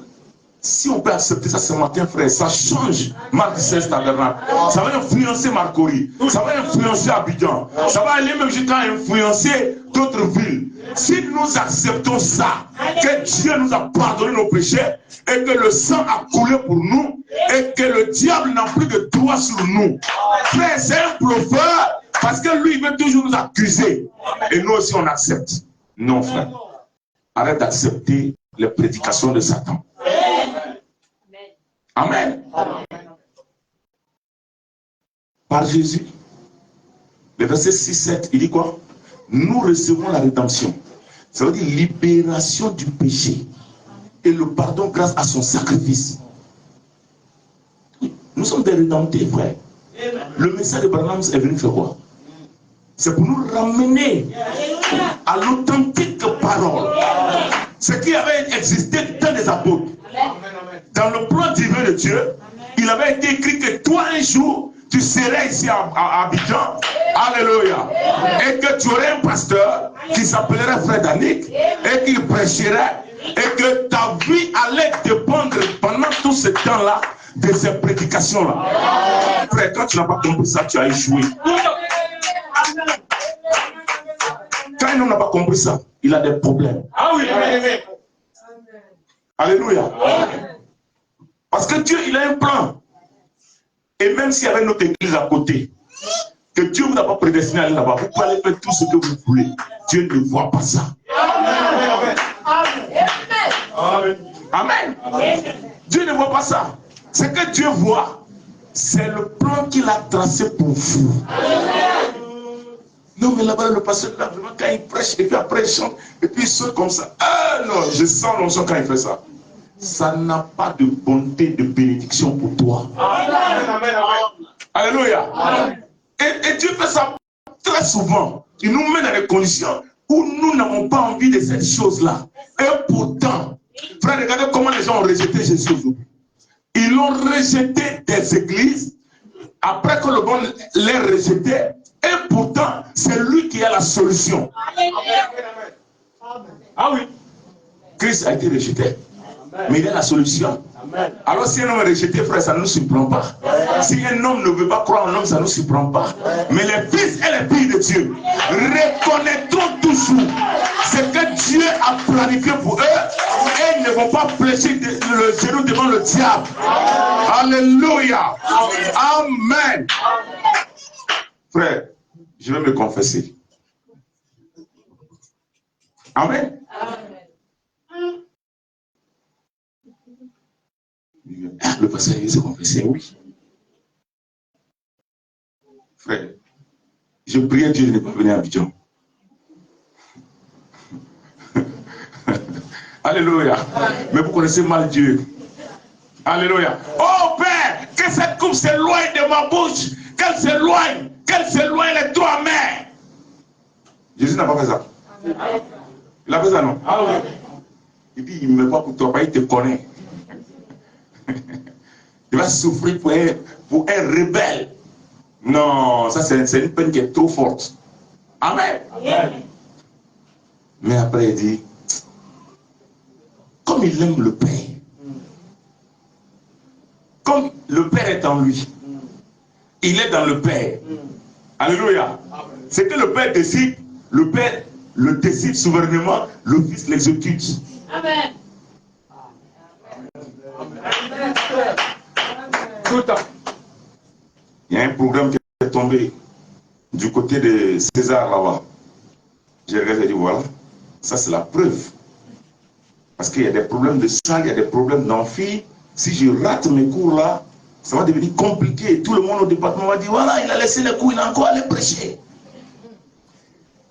si on peut accepter ça ce matin, frère, ça change Marc 16 tabernacle. Ça va influencer Marcory. Ça va influencer Abidjan. Ça va aller même jusqu'à influencer d'autres villes. Si nous acceptons ça, que Dieu nous a pardonné nos péchés et que le sang a coulé pour nous et que le diable n'a plus de droit sur nous. Frère, c'est un bluffeur parce que lui, il veut toujours nous accuser. Et nous aussi, on accepte. Non, frère. Arrête d'accepter les prédications de Satan. Amen. Par Jésus, le verset 6-7, il dit quoi? Nous recevons la rédemption. Ça veut dire libération du péché et le pardon grâce à son sacrifice. Nous sommes des rédemptés, frère. Le message de Branham est venu faire quoi? C'est pour nous ramener à l'authentique parole. Ce qui avait existé dans les apôtres. Dans le plan divin de Dieu, il avait été écrit que toi un jour, tu serais ici à Abidjan. Alléluia. Et que tu aurais un pasteur qui s'appellerait Frère Danick et qui prêcherait et que ta vie allait dépendre pendant tout ce temps-là de ces prédications-là. Frère, quand tu n'as pas compris ça, tu as échoué. Quand un homme n'a pas compris ça, il a des problèmes. Ah oui, alléluia. Parce que Dieu, il a un plan. Et même s'il y avait notre église à côté, que Dieu vous n'a pas prédestiné à aller là-bas, vous pouvez aller faire tout ce que vous voulez. Dieu ne voit pas ça. Amen. Amen. Dieu ne voit pas ça. Ce que Dieu voit, c'est le plan qu'il a tracé pour vous. Non, mais là-bas, le pasteur, là, vraiment, quand il prêche, et puis après, il chante, et puis il saute comme ça. Ah non, je sens l'onction quand il fait ça. Ça n'a pas de bonté, de bénédiction pour toi. Amen. Alléluia. Et Dieu fait ça très souvent. Il nous met dans des conditions où nous n'avons pas envie de cette chose-là. Et pourtant, frère, regardez comment les gens ont rejeté Jésus aujourd'hui. Ils l'ont rejeté des églises, après que le monde l'ait rejeté, et pourtant, c'est lui qui a la solution. Ah oui, Christ a été rejeté, mais il a la solution. Alors si un homme est rejeté, frère, ça ne nous surprend pas. Si un homme ne veut pas croire en homme, ça ne nous surprend pas. Mais les fils et les filles de Dieu reconnaîtront toujours ce que Dieu a planifié pour eux et ils ne vont pas fléchir le genou devant le diable. Alléluia. Amen. Frère, je vais me confesser. Amen. Le pasteur, il s'est confessé, oui. Frère, je priais Dieu de ne pas venir à Abidjan. Alléluia. Mais vous connaissez mal Dieu. Alléluia. Oh Père, que cette coupe s'éloigne de ma bouche. Qu'elle s'éloigne les trois mains. Jésus n'a pas fait ça. Il a fait ça, non? Ah oui. Il dit, il ne me voit pour toi, il te connaît. Il va souffrir pour un rebelle. Non, ça c'est une peine qui est trop forte. Amen. Amen. Mais après il dit, comme il aime le Père, comme le Père est en lui, il est dans le Père. Alléluia. C'est que le Père décide, le Père le décide souverainement, le Fils l'exécute. Amen. Tout le temps. Il y a un programme qui est tombé du côté de César là-bas. J'ai regardé et dit voilà, ça c'est la preuve. Parce qu'il y a des problèmes de salle, il y a des problèmes d'amphi. Si je rate mes cours là, ça va devenir compliqué. Tout le monde au département va dire voilà, il a laissé les cours, il a encore allé prêcher.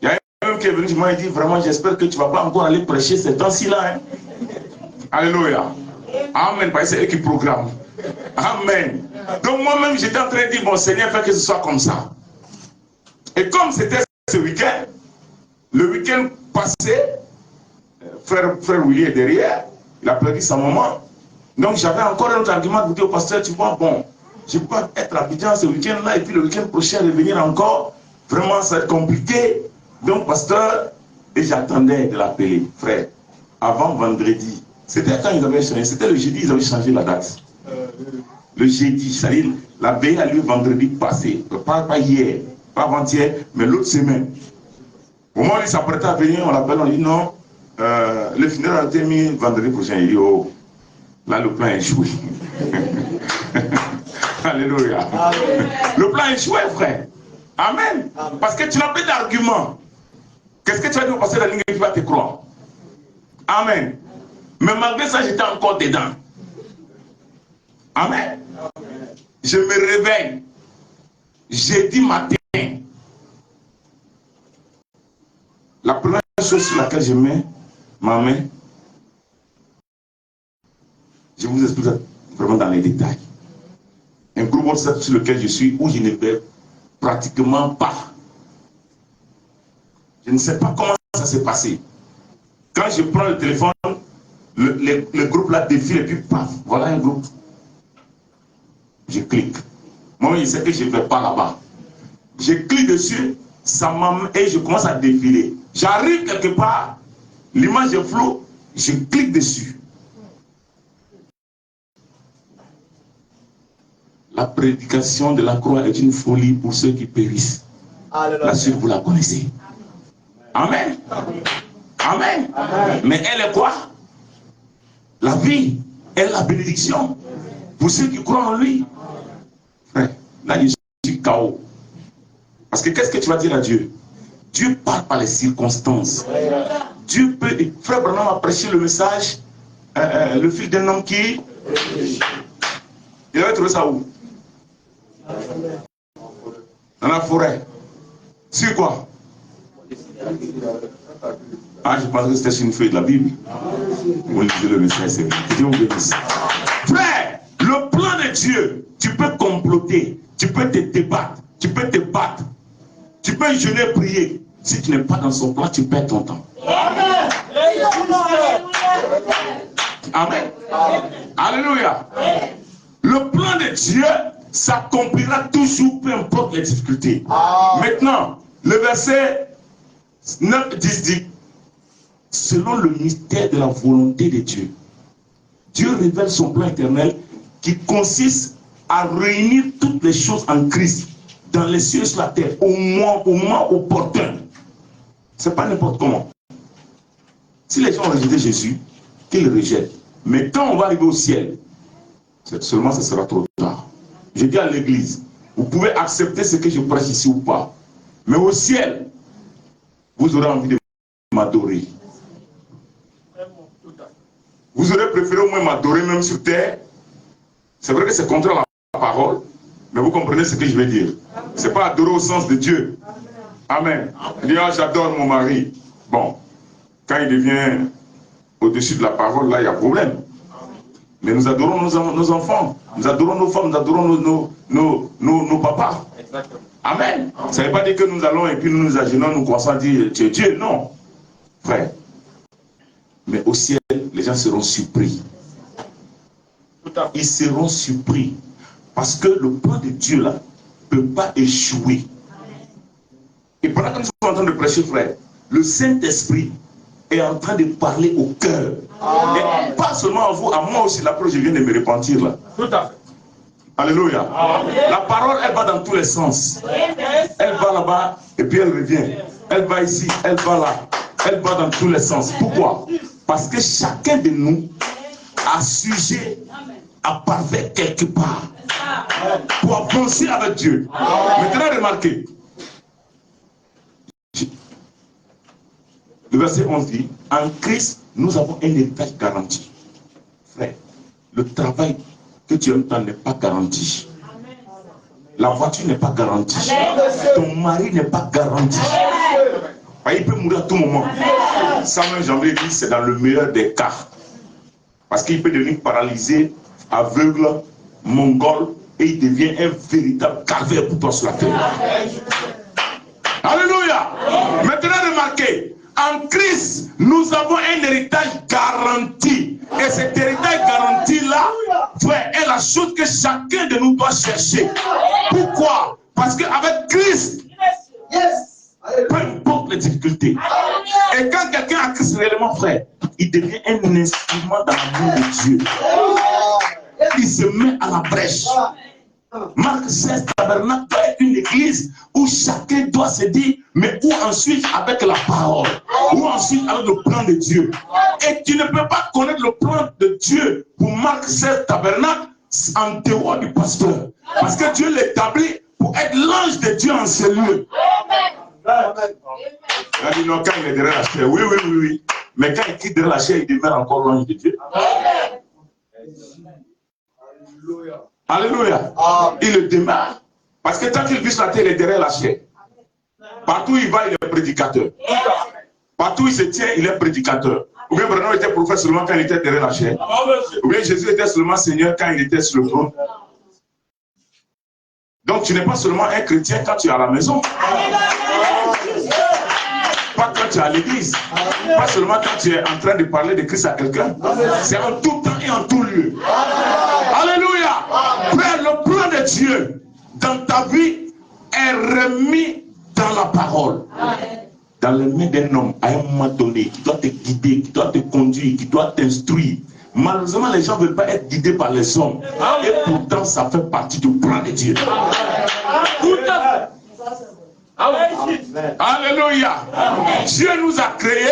Il y a un homme qui est venu chez moi et dit vraiment, j'espère que tu ne vas pas encore aller prêcher ces temps-ci là. Hein? Alléluia. Amen. Parce que c'est eux qui programment. Amen. Donc moi-même, j'étais en train de dire, bon Seigneur, fais que ce soit comme ça. Et comme c'était ce week-end, le week-end passé, frère Willy est derrière, il a perdu sa maman. Donc j'avais encore un autre argument pour dire au pasteur, tu vois, bon, je ne peux pas être à Abidjan ce week-end-là, et puis le week-end prochain, revenir encore. Vraiment, ça va être compliqué. Donc, pasteur, et j'attendais de l'appeler, frère, avant vendredi. C'était quand ils avaient changé, c'était le jeudi, ils avaient changé la date. Le jeudi, c'est-à-dire la veille a lieu vendredi passé, pas hier, pas avant-hier, mais l'autre semaine. Au moment où il s'apprêtait à venir, on l'appelle, on dit non, le funérail a été mis vendredi prochain. Il dit oh, là le plan est échoué. Alléluia. Amen. Le plan est échoué, frère. Amen. Amen. Parce que tu n'as plus d'argument. Qu'est-ce que tu vas dire au pasteur de la ligne qui va te croire? Amen. Mais malgré ça, j'étais encore dedans. Amen. Je me réveille jeudi matin. La première chose sur laquelle je mets ma main, je vous explique vraiment dans les détails. Un groupe WhatsApp sur lequel je suis, où je ne vais pratiquement pas. Je ne sais pas comment ça s'est passé. Quand je prends le téléphone, le groupe là défile et puis paf, voilà un groupe. Je clique. Moi, je sais que je ne vais pas là-bas. Je clique dessus, ça m'amène et je commence à défiler. J'arrive quelque part, l'image est floue, je clique dessus. La prédication de la croix est une folie pour ceux qui périssent. Alléluia. La suite, vous la connaissez. Amen. Amen. Amen. Mais elle est quoi? La vie est la bénédiction pour ceux qui croient en lui. Frère, là, je suis KO. Parce que qu'est-ce que tu vas dire à Dieu? Dieu parle par les circonstances. Dieu peut. Frère Branham a prêché le message, le fil d'un homme qui. Il avait trouvé ça où? Dans la forêt. Sur quoi? Ah, je pense que c'était sur une feuille de la Bible. Vous lisez le message, c'est Dieu vous bénisse. Frère, le plan de Dieu, tu peux comploter, tu peux te débattre, tu peux te battre, tu peux jeûner, prier. Si tu n'es pas dans son plan, tu perds ton temps. Amen. Amen. Alléluia. Le plan de Dieu s'accomplira toujours, peu importe les difficultés. Maintenant, le verset 9, 10 dit, selon le mystère de la volonté de Dieu, Dieu révèle son plan éternel qui consiste à réunir toutes les choses en Christ dans les cieux et sur la terre au moment opportun. C'est pas n'importe comment. Si les gens ont rejeté Jésus, qu'ils le rejettent. Mais quand on va arriver au ciel, seulement ce sera trop tard. Je dis à l'église, vous pouvez accepter ce que je prêche ici ou pas. Mais au ciel, vous aurez envie de m'adorer. Vous aurez préféré au moins m'adorer même sur terre. C'est vrai que c'est contre la parole, mais vous comprenez ce que je veux dire. Ce n'est pas adorer au sens de Dieu. Amen. Il dit, ah, j'adore mon mari. Bon, quand il devient au-dessus de la parole, là, il y a problème. Mais nous adorons nos enfants, nous adorons nos femmes, nous adorons nos papas. Amen. Ça ne veut pas dire que nous allons et puis nous nous agenons, nous croissons à dire tu es Dieu. Non, frère. Mais au ciel, les gens seront surpris. Ils seront surpris. Parce que le plan de Dieu là ne peut pas échouer. Et pendant que nous sommes en train de prêcher, frère, le Saint-Esprit est en train de parler au cœur. Et pas seulement à vous, à moi aussi, là, je viens de me repentir là. Tout à fait. Alléluia. La parole, elle va dans tous les sens. Elle va là-bas et puis elle revient. Elle va ici, elle va là. Elle va dans tous les sens. Pourquoi? Parce que chacun de nous a sujet à parler quelque part pour avancer avec Dieu. Maintenant, remarquez. Le verset 11 dit, en Christ, nous avons un héritage garanti. Frère, le travail que tu aimes n'est pas garanti. La voiture n'est pas garantie. Ton mari n'est pas garanti. Il peut mourir à tout moment. Samuel Janvier dit, c'est dans le meilleur des cas. Parce qu'il peut devenir paralysé, aveugle, mongol, et il devient un véritable calvaire pour toi sur la terre. Alléluia. Maintenant, remarquez, en Christ, nous avons un héritage garanti. Et cet héritage garanti-là, frère, est la chose que chacun de nous doit chercher. Pourquoi? Parce qu'avec Christ, peu importe les difficultés. Et quand quelqu'un a Christ réellement, frère, il devient un instrument dans l'amour de Dieu. Il se met à la brèche. Marc 16, tabernacle doit être une église où chacun doit se dire, mais où ensuite avec la parole, où ensuite avec le plan de Dieu. Et tu ne peux pas connaître le plan de Dieu pour Marc 16, tabernacle en dehors du pasteur. Parce que Dieu l'établit pour être l'ange de Dieu en ce lieu. Il a dit non, quand il est derrière la chair, oui, oui, oui, oui. Mais quand il quitte derrière la chair, il demeure encore l'ange de Dieu. Alléluia. Il le démarre. Parce que tant qu'il vit sur la terre, il est derrière la chair. Partout où il va, il est prédicateur. Partout où il se tient, il est prédicateur. Ou bien Branham était prophète seulement quand il était derrière la chair. Ou bien Jésus était seulement Seigneur quand il était sur le trône. Donc tu n'es pas seulement un chrétien quand tu es à la maison. Pas quand tu es à l'église. Pas seulement quand tu es en train de parler de Christ à quelqu'un. C'est en tout temps et en tout lieu. Alléluia. Frère, le plan de Dieu dans ta vie est remis dans la parole. Dans les mains d'un homme à un moment donné qui doit te guider, qui doit te conduire, qui doit t'instruire. Malheureusement, les gens ne veulent pas être guidés par les hommes. Et pourtant, ça fait partie du plan de Dieu. Alléluia. Dieu nous a créés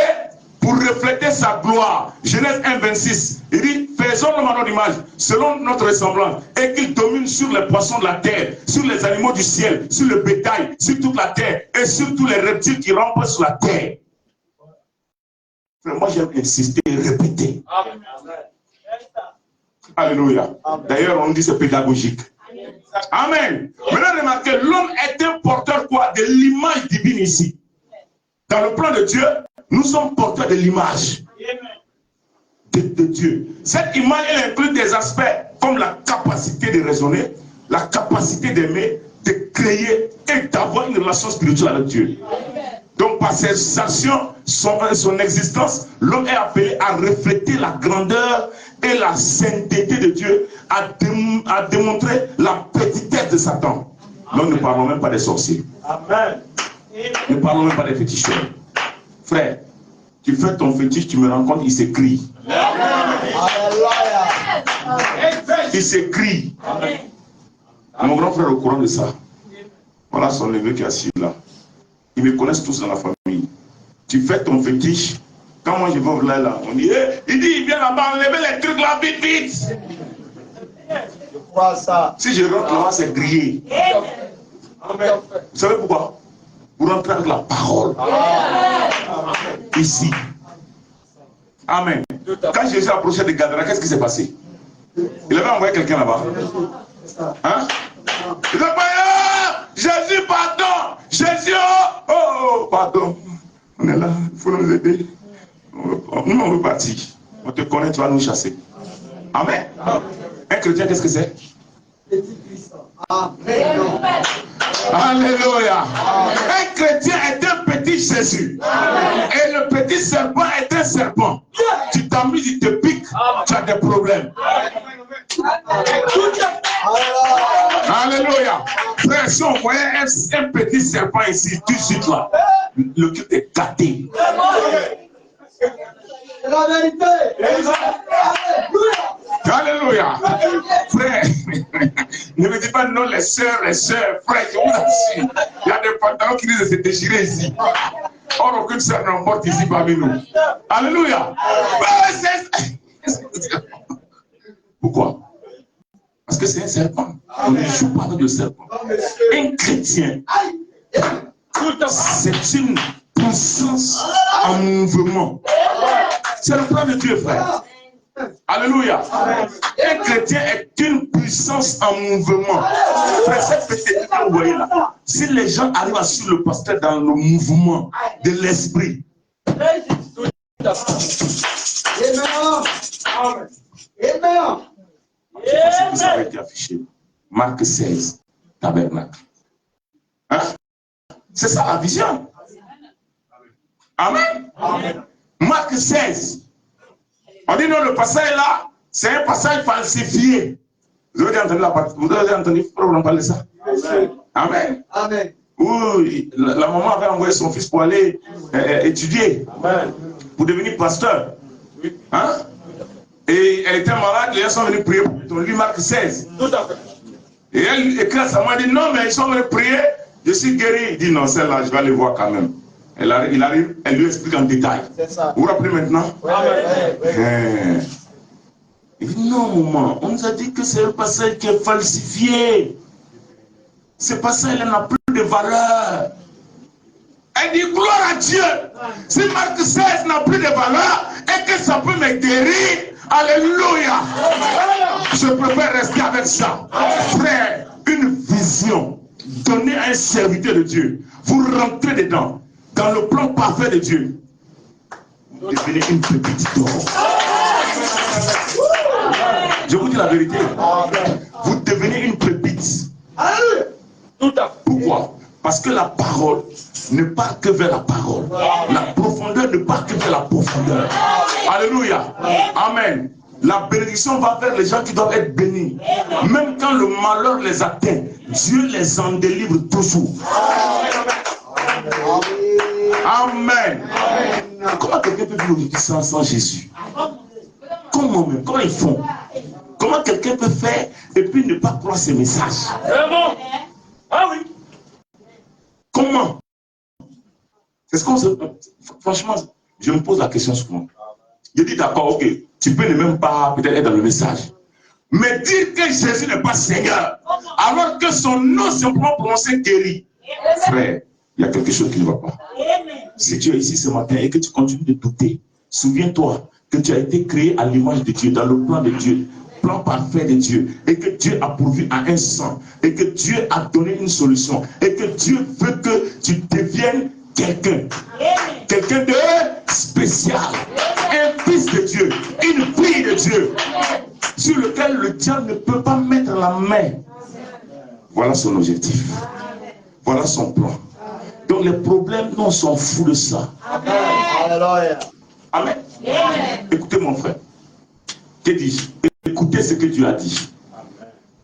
pour refléter sa gloire. Genèse 1, 26. Il dit, faisons l'homme à notre image, selon notre ressemblance, et qu'il domine sur les poissons de la terre, sur les animaux du ciel, sur le bétail, sur toute la terre, et sur tous les reptiles qui rampent sur la terre. Moi, j'aime insister et répéter. Alléluia. D'ailleurs, on dit c'est pédagogique. Amen. Maintenant, remarquez, l'homme est un porteur quoi? De l'image divine ici. Dans le plan de Dieu, nous sommes porteurs de l'image de Dieu. Cette image, elle inclut des aspects comme la capacité de raisonner, la capacité d'aimer, de créer et d'avoir une relation spirituelle avec Dieu. Donc par ses actions, son existence, l'homme est appelé à refléter la grandeur et la sainteté de Dieu, à démontrer la petitesse de Satan. Donc ne parlons même pas des sorciers. Amen. Ne parlons même pas des féticheurs. Frère, tu fais ton fétiche, tu me rends compte, il s'écrit. Il s'écrit. Mon grand frère est au courant de ça. Voilà son neveu qui est assis là. Ils me connaissent tous dans la famille. Tu fais ton fétiche. Quand moi je vais là, on dit, il dit, il vient là-bas enlever les trucs là, vite, vite. Je crois ça. Si je rentre là-bas, c'est grillé. Amen. Vous savez pourquoi? Pour rentrer avec la parole. Ici. Amen. Quand Jésus approchait de Gadara, qu'est-ce qui s'est passé? Il avait envoyé quelqu'un là-bas. Hein? Il a dit, Jésus, pardon! Jésus, oh, pardon. On est là, il faut nous aider. Nous, on veut partir. On te connaît, tu vas nous chasser. Amen. Un chrétien, qu'est-ce que c'est? Alléluia. Un chrétien est un petit Jésus. Et le petit serpent est un serpent. Tu t'amuses, il te pique, tu as des problèmes. Alléluia. Frère, si on voyait un petit serpent ici, tout de suite là, le truc est gâté. La vérité. Alléluia. Frère, ne me dis pas non, les sœurs, frère, je vous assure. Il y a des pantalons qui disent de se déchirer ici. Or, aucune sœur n'emporte ici parmi nous. Alléluia. Pourquoi? Parce que c'est un serpent. On ne joue pas avec le serpent. Un chrétien, c'est une puissance en mouvement. C'est le plan de Dieu, frère. Alléluia. Un chrétien est une puissance en mouvement. Frère, cette petite que vous voyez là, si les gens arrivent à suivre le pasteur dans le mouvement de l'esprit, Amen. ça a été affiché. Marc 16, tabernacle. Hein? C'est ça la vision. Amen. Amen. Marc 16. On dit non, le passage là, c'est un passage falsifié. Vous avez entendu la partie, vous avez entendu on parler de ça? Amen. Amen. Oui, la maman avait envoyé son fils pour aller étudier, amen, pour devenir pasteur. Hein? Et elle était malade, les gens sont venus prier pour lui, Marc 16. Tout à fait. Et elle écrit à sa maman, elle dit non, mais ils sont venus prier, je suis guéri. Il dit non, celle-là, je vais aller voir quand même. Il arrive, elle lui explique en détail. Vous vous rappelez maintenant? Oui. Il dit non, maman, on nous a dit que c'est un passage qui est falsifié. Ce passage n'a plus de valeur. Elle dit gloire à Dieu. Si Marc 16 n'a plus de valeur et que ça peut me guérir, alléluia. Je préfère rester avec ça. Frère, une vision donnée à un serviteur de Dieu. Vous rentrez dedans, dans le plan parfait de Dieu. Vous devenez une petite d'or. Je vous dis la vérité. Vous devenez une pépite. Pourquoi? Parce que la parole ne part que vers la parole. La profondeur ne part que vers la profondeur. Alléluia. Amen. La bénédiction va vers les gens qui doivent être bénis. Même quand le malheur les atteint, Dieu les en délivre toujours. Amen. Comment quelqu'un peut vivre aujourd'hui sans Jésus? Comment même? Comment ils font? Comment quelqu'un peut faire et puis ne pas croire ces messages? Ah oui. Comment? C'est ce qu'on se... Franchement, je me pose la question souvent. Je dis d'accord, ok, tu peux ne même pas peut-être être dans le message. Mais dire que Jésus n'est pas Seigneur, alors que son nom simplement prononcé guérit. Frère, il y a quelque chose qui ne va pas. Si tu es ici ce matin et que tu continues de douter, souviens-toi que tu as été créé à l'image de Dieu, dans le plan de Dieu, plan parfait de Dieu, et que Dieu a pourvu à un sang, et que Dieu a donné une solution, et que Dieu veut que tu deviennes quelqu'un, quelqu'un de spécial, un fils de Dieu, une fille de Dieu, sur lequel le diable ne peut pas mettre la main. Voilà son objectif, voilà son plan. Donc Donc les problèmes, nous on s'en fout de ça. Amen. Alléluia. Amen. Écoutez mon frère. Que dis-je? Écoutez ce que Dieu a dit.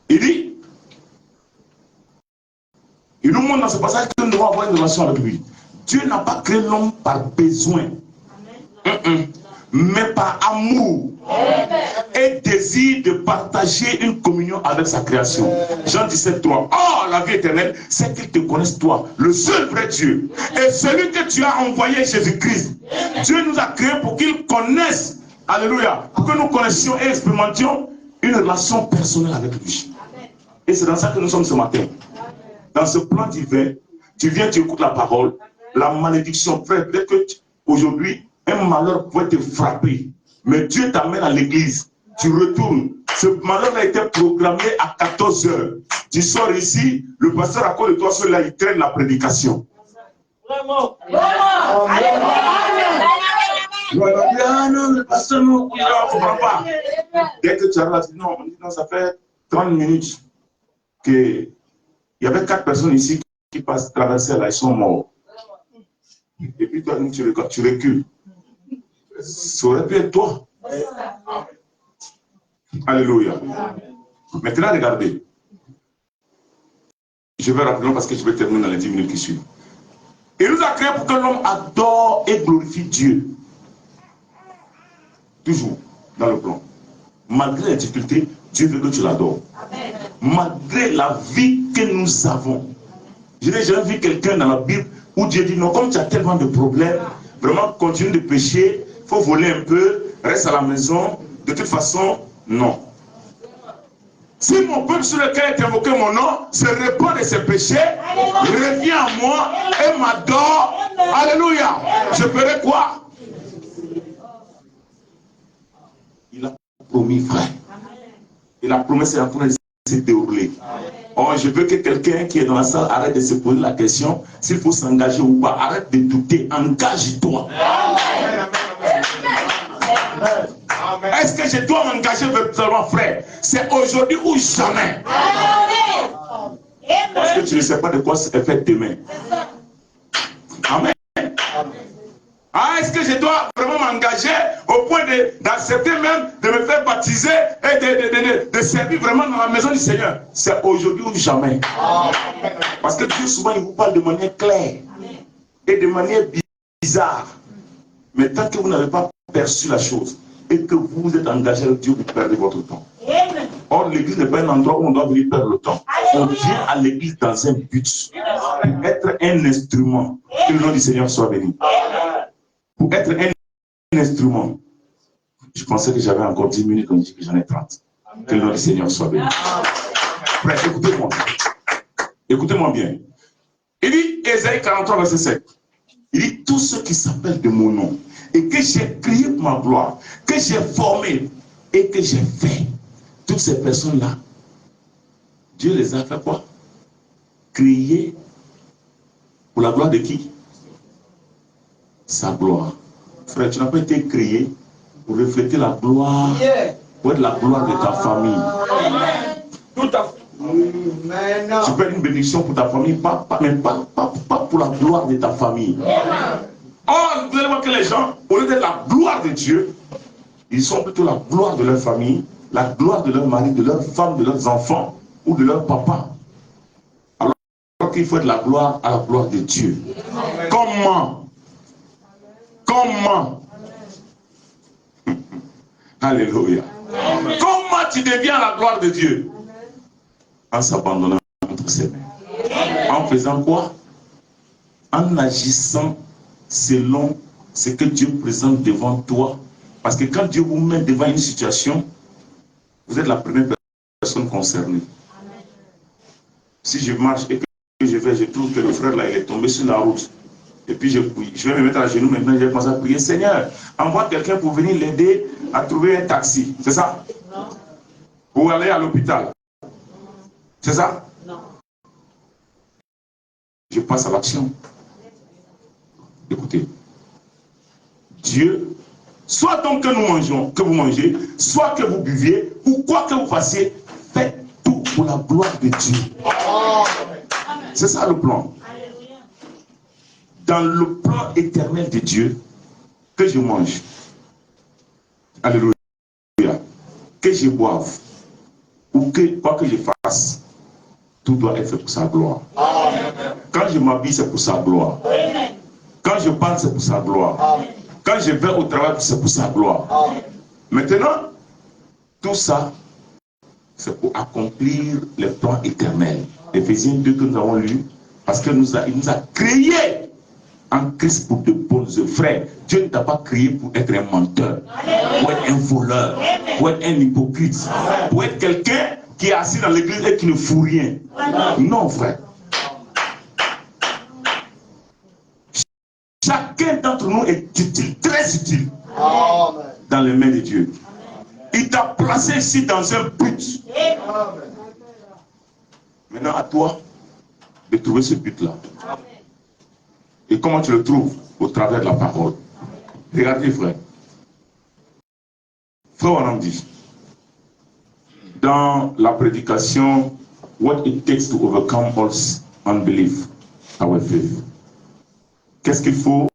Il dit, il nous montre dans ce passage que nous devons avoir une relation avec lui. Dieu n'a pas créé l'homme par besoin, mais par amour et désir de partager une communion avec sa création. Jean 17:3. Or, la vie éternelle, c'est qu'ils te connaissent toi, le seul vrai Dieu, et celui que tu as envoyé, Jésus-Christ. Dieu nous a créés pour qu'ils connaissent, alléluia, pour que nous connaissions et expérimentions une relation personnelle avec lui. Et c'est dans ça que nous sommes ce matin. Dans ce plan divin, tu viens, tu écoutes la parole, la malédiction, frère, peut-être que aujourd'hui, un malheur pourrait te frapper, mais Dieu t'amène à l'église, tu retournes. Ce malheur a été programmé à 14 heures. Tu sors ici, le pasteur à côté de toi, celui-là, il traîne la prédication. Vraiment. Non, le pasteur, non, il ne comprend pas. Dès que tu arrives, tu dis non, ça fait 30 minutes qu'il y avait 4 personnes ici qui passent traverser là, ils sont morts. Et puis toi, tu recules. Ça aurait pu être toi. Alléluia. Maintenant, regardez. Je vais rappeler parce que je vais terminer dans les 10 minutes qui suivent. Il nous a créé pour que l'homme adore et glorifie Dieu. Toujours dans le plan. Malgré les difficultés, Dieu veut que tu l'adores. Malgré la vie que nous avons. Je n'ai jamais vu quelqu'un dans la Bible où Dieu dit non, comme tu as tellement de problèmes, vraiment continue de pécher, il faut voler un peu, reste à la maison, de toute façon, non. Si mon peuple sur lequel est invoqué mon nom se répand de ses péchés, revient à moi et m'adore, alléluia, je ferai quoi? Il a promis, frère. Et la promesse est en train de se dérouler. Oh, je veux que quelqu'un qui est dans la salle arrête de se poser la question s'il faut s'engager ou pas. Arrête de douter, engage-toi. Est-ce que je dois m'engager véritablement, frère? C'est aujourd'hui ou jamais. Parce que tu ne sais pas de quoi c'est fait demain. Amen. Ah, est-ce que je dois vraiment m'engager au point d'accepter même de me faire baptiser et de servir vraiment dans la maison du Seigneur? C'est aujourd'hui ou jamais. Parce que Dieu souvent il vous parle de manière claire et de manière bizarre. Mais tant que vous n'avez pas perçu la chose et que vous vous êtes engagé avec Dieu, vous perdez votre temps. Or, l'église n'est pas un endroit où on doit venir perdre le temps. On vient à l'église dans un but, pour être un instrument. Que le nom du Seigneur soit béni. Pour être un instrument. Je pensais que j'avais encore 10 minutes, on dit que j'en ai 30. Que le nom du Seigneur soit béni. Frère, écoutez-moi. Écoutez-moi bien. Il dit, Ésaïe 43, verset 7. Il dit, tous ceux qui s'appellent de mon nom, et que j'ai crié pour ma gloire, que j'ai formé, et que j'ai fait, toutes ces personnes-là, Dieu les a fait quoi? Crier pour la gloire de qui? Sa gloire. Frère, tu n'as pas été créé pour refléter la gloire, pour être la gloire de ta famille. Tout à fait. Tu peux être une bénédiction pour ta famille, mais pas pour la gloire de ta famille. Or, vous allez voir que les gens, au lieu d'être la gloire de Dieu, ils sont plutôt la gloire de leur famille, la gloire de leur mari, de leur femme, de leurs enfants ou de leur papa. Alors qu'il faut être la gloire à la gloire de Dieu. Comment? Alléluia. Comment tu deviens la gloire de Dieu? En s'abandonnant entre ses mains. En faisant quoi? En agissant selon ce que Dieu présente devant toi. Parce que quand Dieu vous met devant une situation, vous êtes la première personne concernée. Si je marche et que je trouve que le frère là, il est tombé sur la route, et puis je vais me mettre à genoux maintenant, je vais commencer à prier, Seigneur, envoie quelqu'un pour venir l'aider à trouver un taxi. C'est ça? Non. Pour aller à l'hôpital. C'est ça? Non. Je passe à l'action. Écoutez. Dieu, soit donc que nous mangeons, que vous mangez, soit que vous buviez, ou quoi que vous fassiez, faites tout pour la gloire de Dieu. C'est ça le plan. dans le plan éternel de Dieu, que je mange, alléluia, que je boive, ou que quoi que je fasse, tout doit être fait pour sa gloire. Quand je m'habille, c'est pour sa gloire. Quand je parle, c'est pour sa gloire. Quand je vais au travail, c'est pour sa gloire. Maintenant, tout ça, c'est pour accomplir les plans éternels. Éphésiens 2 que nous avons lu, parce qu'il nous a créés en Christ pour de bonnes œuvres. Frère, Dieu ne t'a pas créé pour être un menteur, pour être un voleur, pour être un hypocrite, pour être quelqu'un qui est assis dans l'église et qui ne fout rien. Non, frère. Chacun d'entre nous est utile, très utile, dans les mains de Dieu. Il t'a placé ici dans un but. Maintenant, à toi de trouver ce but-là. Et comment tu le trouves? Au travers de la parole. Regardez, frère. Frère Wanam dit, dans la prédication, what it takes to overcome all unbelief, our faith. Qu'est-ce qu'il faut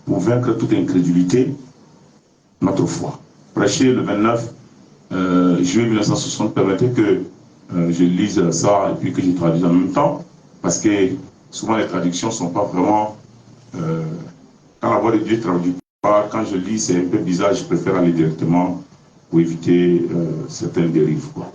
pour vaincre toute incrédulité? Notre foi. Prêcher le 29 juillet 1960, permettez que je lise ça et puis que je traduise en même temps, parce que souvent les traductions ne sont pas vraiment... quand la voix de Dieu ne traduit pas, quand je lis, c'est un peu bizarre, je préfère aller directement pour éviter certaines dérives. Quoi.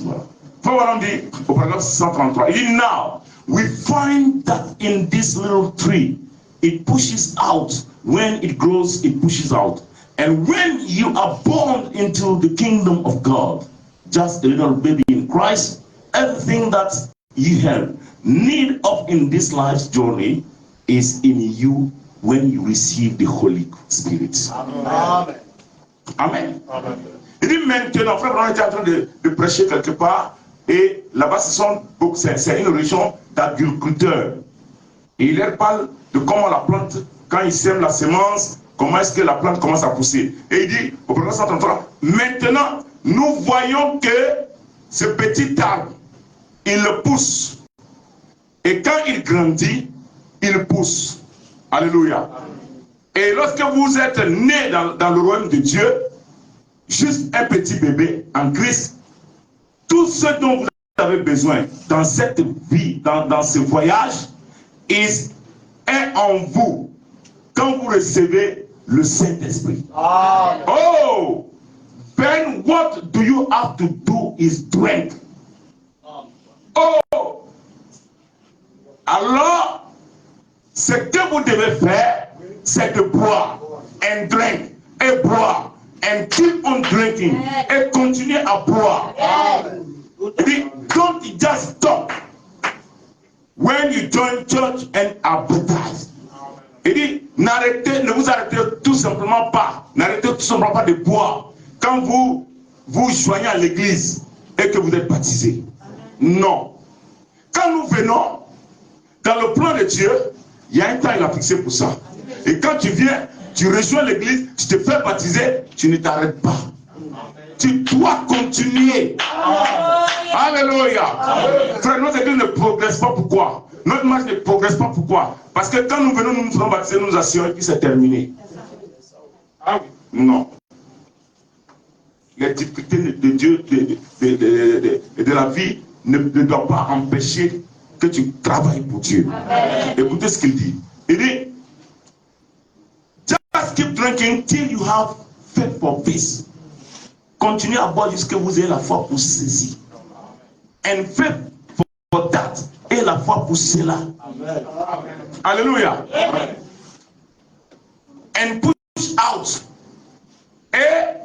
Voilà. Frère dit, au paragraphe 133, il dit, now, we find that in this little tree, it pushes out. When it grows, it pushes out. And when you are born into the kingdom of God, just a little baby in Christ, everything that you have need of in this life's journey is in you when you receive the Holy Spirit. Amen. Amen. Amen. Il dit maintenant, frère, on était en train de prêcher quelque part, et là-bas, c'est une région d'agriculteurs. Et il leur parle de comment la plante, quand il sème la semence, comment est-ce que la plante commence à pousser. Et il dit, au paragraphe 133, maintenant, nous voyons que ce petit arbre, il le pousse. Et quand il grandit, il pousse. Alléluia. Et lorsque vous êtes né dans le royaume de Dieu, juste un petit bébé en Christ, tout ce dont vous avez besoin dans cette vie, dans ce voyage, est en vous quand vous recevez le Saint-Esprit. Oh! Then what do you have to do is drink. Oh! Alors, ce que vous devez faire, c'est de boire, and drink, et boire, and keep on drinking, et continuer à boire. Don't just stop when you join church and are baptized. Il dit, ne vous arrêtez tout simplement pas, n'arrêtez tout simplement pas de boire quand vous joignez à l'église et que vous êtes baptisé. Non. Quand nous venons dans le plan de Dieu, il y a un temps il a fixé pour ça. Et quand tu viens, tu rejoins l'église, tu te fais baptiser, tu ne t'arrêtes pas. Tu dois continuer. Alléluia. Frère, notre église ne progresse pas. Pourquoi? Notre marche ne progresse pas. Pourquoi? Parce que quand nous venons, nous nous faisons baptiser, nous nous assurons et puis c'est terminé. Non. Les difficultés de Dieu, de la vie, ne doivent pas empêcher que tu travailles pour Dieu. Écoutez ce qu'il dit. Il dit, just keep drinking till you have faith for peace. Continuez à boire jusqu'à vous ayez la foi pour ceci. And faith for that. Et la foi pour cela. Amen. Alléluia. Amen. And push out. Et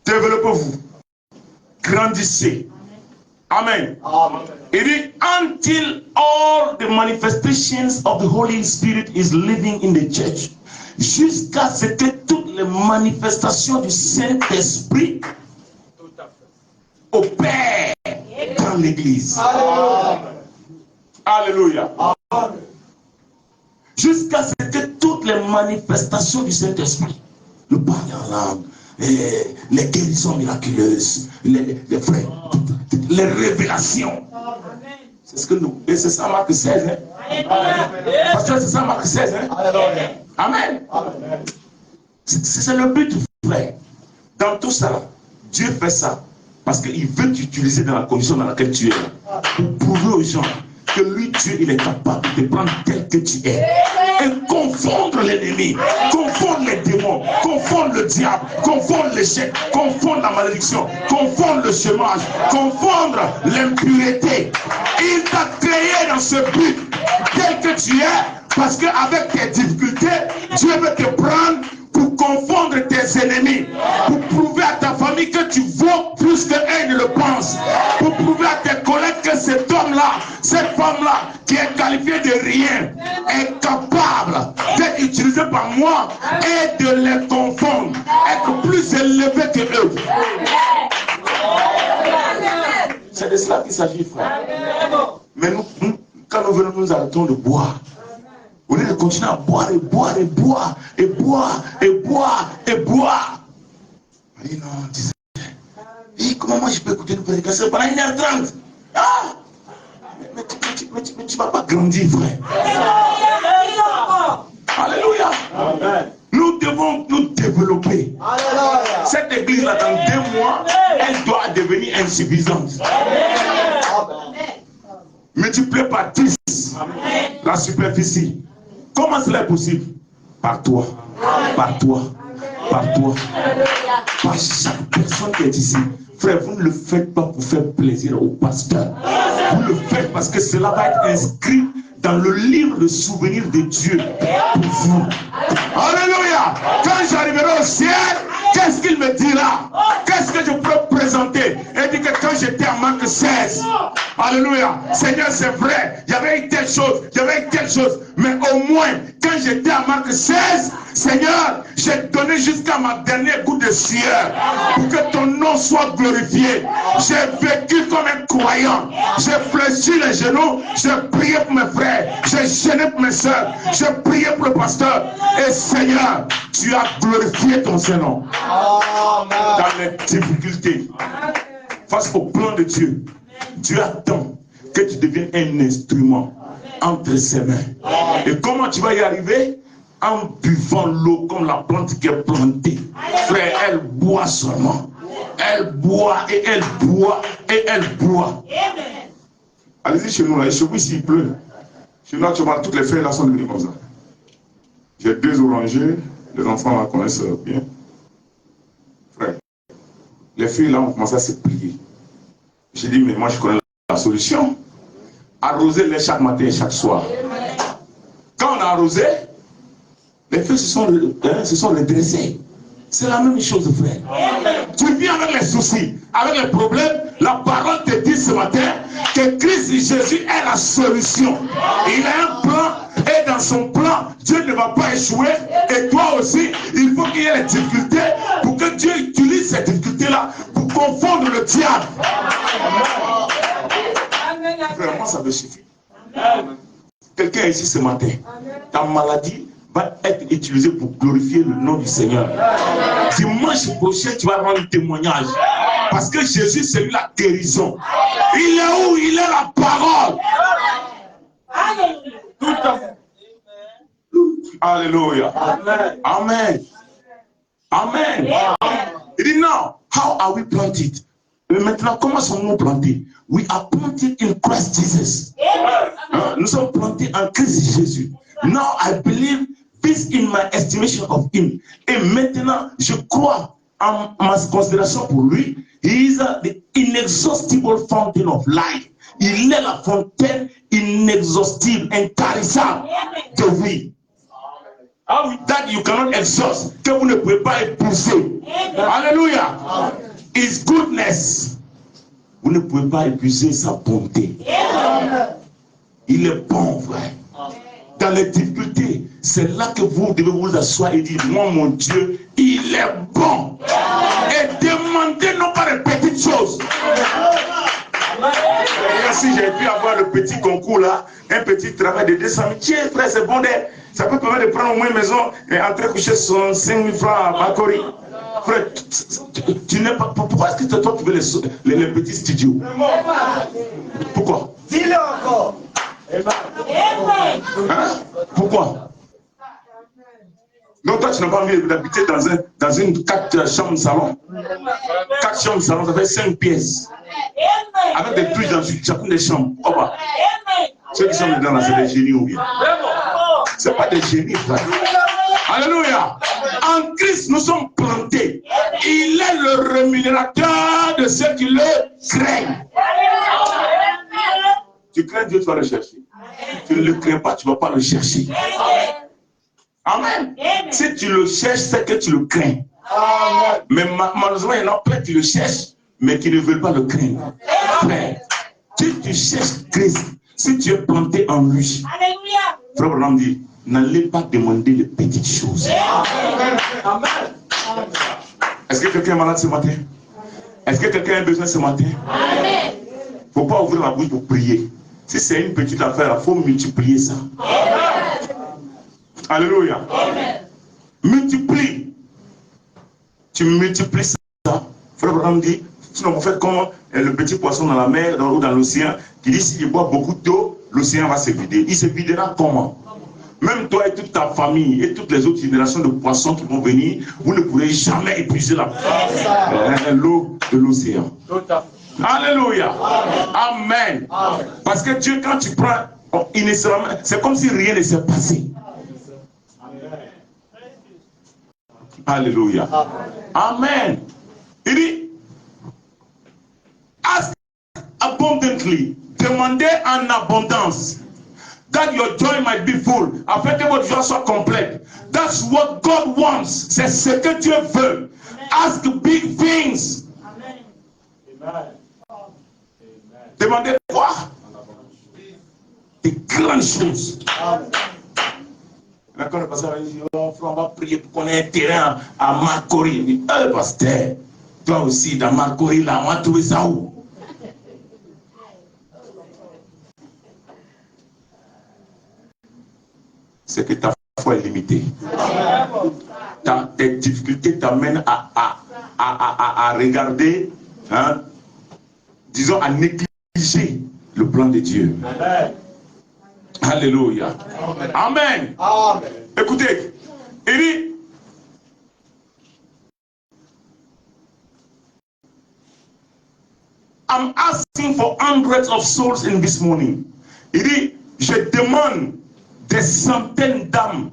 développez-vous. Grandissez. Amen. Amen. Il dit, until all the manifestations of the Holy Spirit is living in the church. Jusqu'à ce que toutes les manifestations du Saint-Esprit opèrent dans l'église. Alléluia. Jusqu'à ce que toutes les manifestations du Saint-Esprit, le parler en langue, les guérisons miraculeuses, les frères, les révélations. C'est ce que nous, et c'est ça Marc 16, hein? Parce que c'est ça Marc 16. Hein? Amen. C'est le but, frère. Dans tout ça, Dieu fait ça parce qu'il veut t'utiliser dans la condition dans laquelle tu es. Pour prouver aux gens que lui, Dieu, il est capable de prendre tel que tu es. Et confondre l'ennemi, confondre les démons, confondre le diable, confondre l'échec, confondre la malédiction, confondre le chômage, confondre l'impureté. Il t'a créé dans ce but tel que tu es, parce qu'avec tes difficultés, Dieu veut te prendre pour confondre tes ennemis, pour prouver à ta famille que tu vaux plus que eux ne le pensent, pour prouver à tes collègues que cet homme-là, cette femme-là, qui est qualifiée de rien, est capable d'être utilisé par moi et de les confondre, être plus élevé que eux. C'est de cela qu'il s'agit, frère. Mais nous, quand nous venons, nous arrêtons de boire. Au lieu de continuer à boire et boire et boire et boire et boire et boire. On dit non, tu sais. Comment moi je peux écouter une prédication pendant 1h30? Ah! Mais tu ne vas pas grandir, frère. Alléluia. Amen. Nous devons nous développer. Alléluia. Cette église-là, dans 2 mois, elle doit devenir insuffisante. Amen. Multiplié par 10 la superficie. Comment cela est possible? Par toi, par toi, par toi, par chaque personne qui est ici. Frère, vous ne le faites pas pour faire plaisir au pasteur. Vous le faites parce que cela va être inscrit dans le livre de souvenirs de Dieu pour vous. Alléluia. Quand j'arriverai au ciel, qu'est-ce qu'il me dira? Qu'est-ce que je peux présenter? Il dit que quand j'étais à Marc 16, alléluia, Seigneur, c'est vrai, il y avait une telle chose, il y avait une telle chose, mais au moins, quand j'étais à Marc 16, Seigneur, j'ai donné jusqu'à ma dernière goutte de sueur pour que ton nom soit glorifié. J'ai vécu comme un croyant. J'ai fléchi les genoux. J'ai prié pour mes frères. J'ai gêné pour mes soeurs. J'ai prié pour le pasteur. Et Seigneur, tu as glorifié ton Saint-Nom. Dans les difficultés, face au plan de Dieu, Dieu attend que tu deviennes un instrument entre ses mains. Et comment tu vas y arriver? En buvant l'eau comme la plante qui est plantée. Frère, elle boit seulement. Elle boit et elle boit et elle boit. Allez-y chez nous là, et chez vous ici il pleut. Chez nous actuellement, toutes les feuilles là sont devenues comme ça. J'ai 2 orangers, les enfants la connaissent bien. Frère, les feuilles là ont commencé à se plier. J'ai dit, mais moi je connais la solution. Arroser-les chaque matin et chaque soir. Quand on a arrosé, les feuilles se sont redressées. C'est la même chose, frère. Tu vis avec les soucis, avec les problèmes. La parole te dit ce matin que Christ Jésus est la solution. Il a un plan et dans son plan, Dieu ne va pas échouer. Et toi aussi, il faut qu'il y ait les difficultés pour que Dieu utilise ces difficultés-là pour confondre le diable. Frère, moi ça me suffit. Quelqu'un ici ce matin, ta maladie va être utilisée pour glorifier le nom du Seigneur. Dimanche prochain, tu vas rendre témoignage. Parce que Jésus, c'est lui la guérison. Il est où? Il est la parole. Tout à fait. Alléluia. Amen. Amen. Amen. Il dit non. How are we planted? Et maintenant, comment sommes-nous plantés? We are planted in Christ Jesus. Nous sommes plantés en Christ Jésus. Now I believe this in my estimation of him. Et maintenant, je crois en ma considération pour lui. He is the inexhaustible fountain of life. Il est la fontaine inexhaustible, intarissable de vie. That you cannot exhaust, que vous ne pouvez pas épuiser. Alléluia. His goodness. Vous ne pouvez pas épuiser sa bonté. Il est bon, frère. Dans les difficultés, c'est là que vous devez vous asseoir et dire, moi, mon Dieu, il est bon. Et demandez non pas les petites choses. Si j'ai pu avoir le petit concours là, un petit travail de 200 000, tiens, frère, c'est bon, ça peut permettre de prendre au moins une maison et entrer coucher son 5 000 francs à Macori. Frère, tu n'es pas. Pourquoi est-ce que toi tu veux les petits studios? Pourquoi? Dis-le encore. Hein? Pourquoi? Donc toi, tu n'as pas envie d'habiter dans une 4 chambres salon. 4 chambres salon, ça fait 5 pièces. Avec des trucs dans chacune des chambres. Oh bah. Ceux qui sont dedans là, c'est des génies ou bien? Ce n'est pas des génies, frère. Alléluia. En Christ, nous sommes plantés. Il est le rémunérateur de ceux qui le craignent. Tu crains Dieu, tu vas le chercher. Tu ne le crains pas, tu ne vas pas le chercher. Amen. Si tu le cherches, c'est que tu le crains. Mais malheureusement, il y en a plein qui le cherchent, mais qui ne veulent pas le craindre. Frère, si tu cherches Christ, si tu es planté en lui, Frère Branham dit, n'allez pas demander de petites choses. Amen. Est-ce que quelqu'un est malade ce matin? Est-ce que quelqu'un a besoin ce matin? Il ne faut pas ouvrir la bouche pour prier. Si c'est une petite affaire, il faut multiplier ça. Alléluia. Multiplie. Tu multiplies ça. Frère Branham dit, sinon vous faites comme le petit poisson dans la mer ou dans l'océan, qui dit si je bois beaucoup d'eau, l'océan va se vider. Il se videra comment? Même toi et toute ta famille et toutes les autres générations de poissons qui vont venir, vous ne pourrez jamais épuiser l'eau de l'océan. Alléluia. Amen. Parce que Dieu, quand tu prends initialement, c'est comme si rien ne s'est passé. Alléluia. Amen. Il dit, ask abundantly, demandez en abondance, that your joy might be full, afin que votre joie soit complète. That's what God wants. C'est ce que Dieu veut. Ask big things. Amen. Demandez quoi? Des grandes choses. Quand le pasteur dit, oh, on va prier pour qu'on ait un terrain à Marcory. Il dit, pasteur, toi aussi dans Marcory, là, on va trouver ça où? C'est que ta foi est limitée. Tes difficultés t'amènent à regarder, hein, disons, à négliger le plan de Dieu. Amen. Alléluia. Amen. Amen. Écoutez, il dit, I'm asking for hundreds of souls in this morning. Il dit, je demande des centaines d'âmes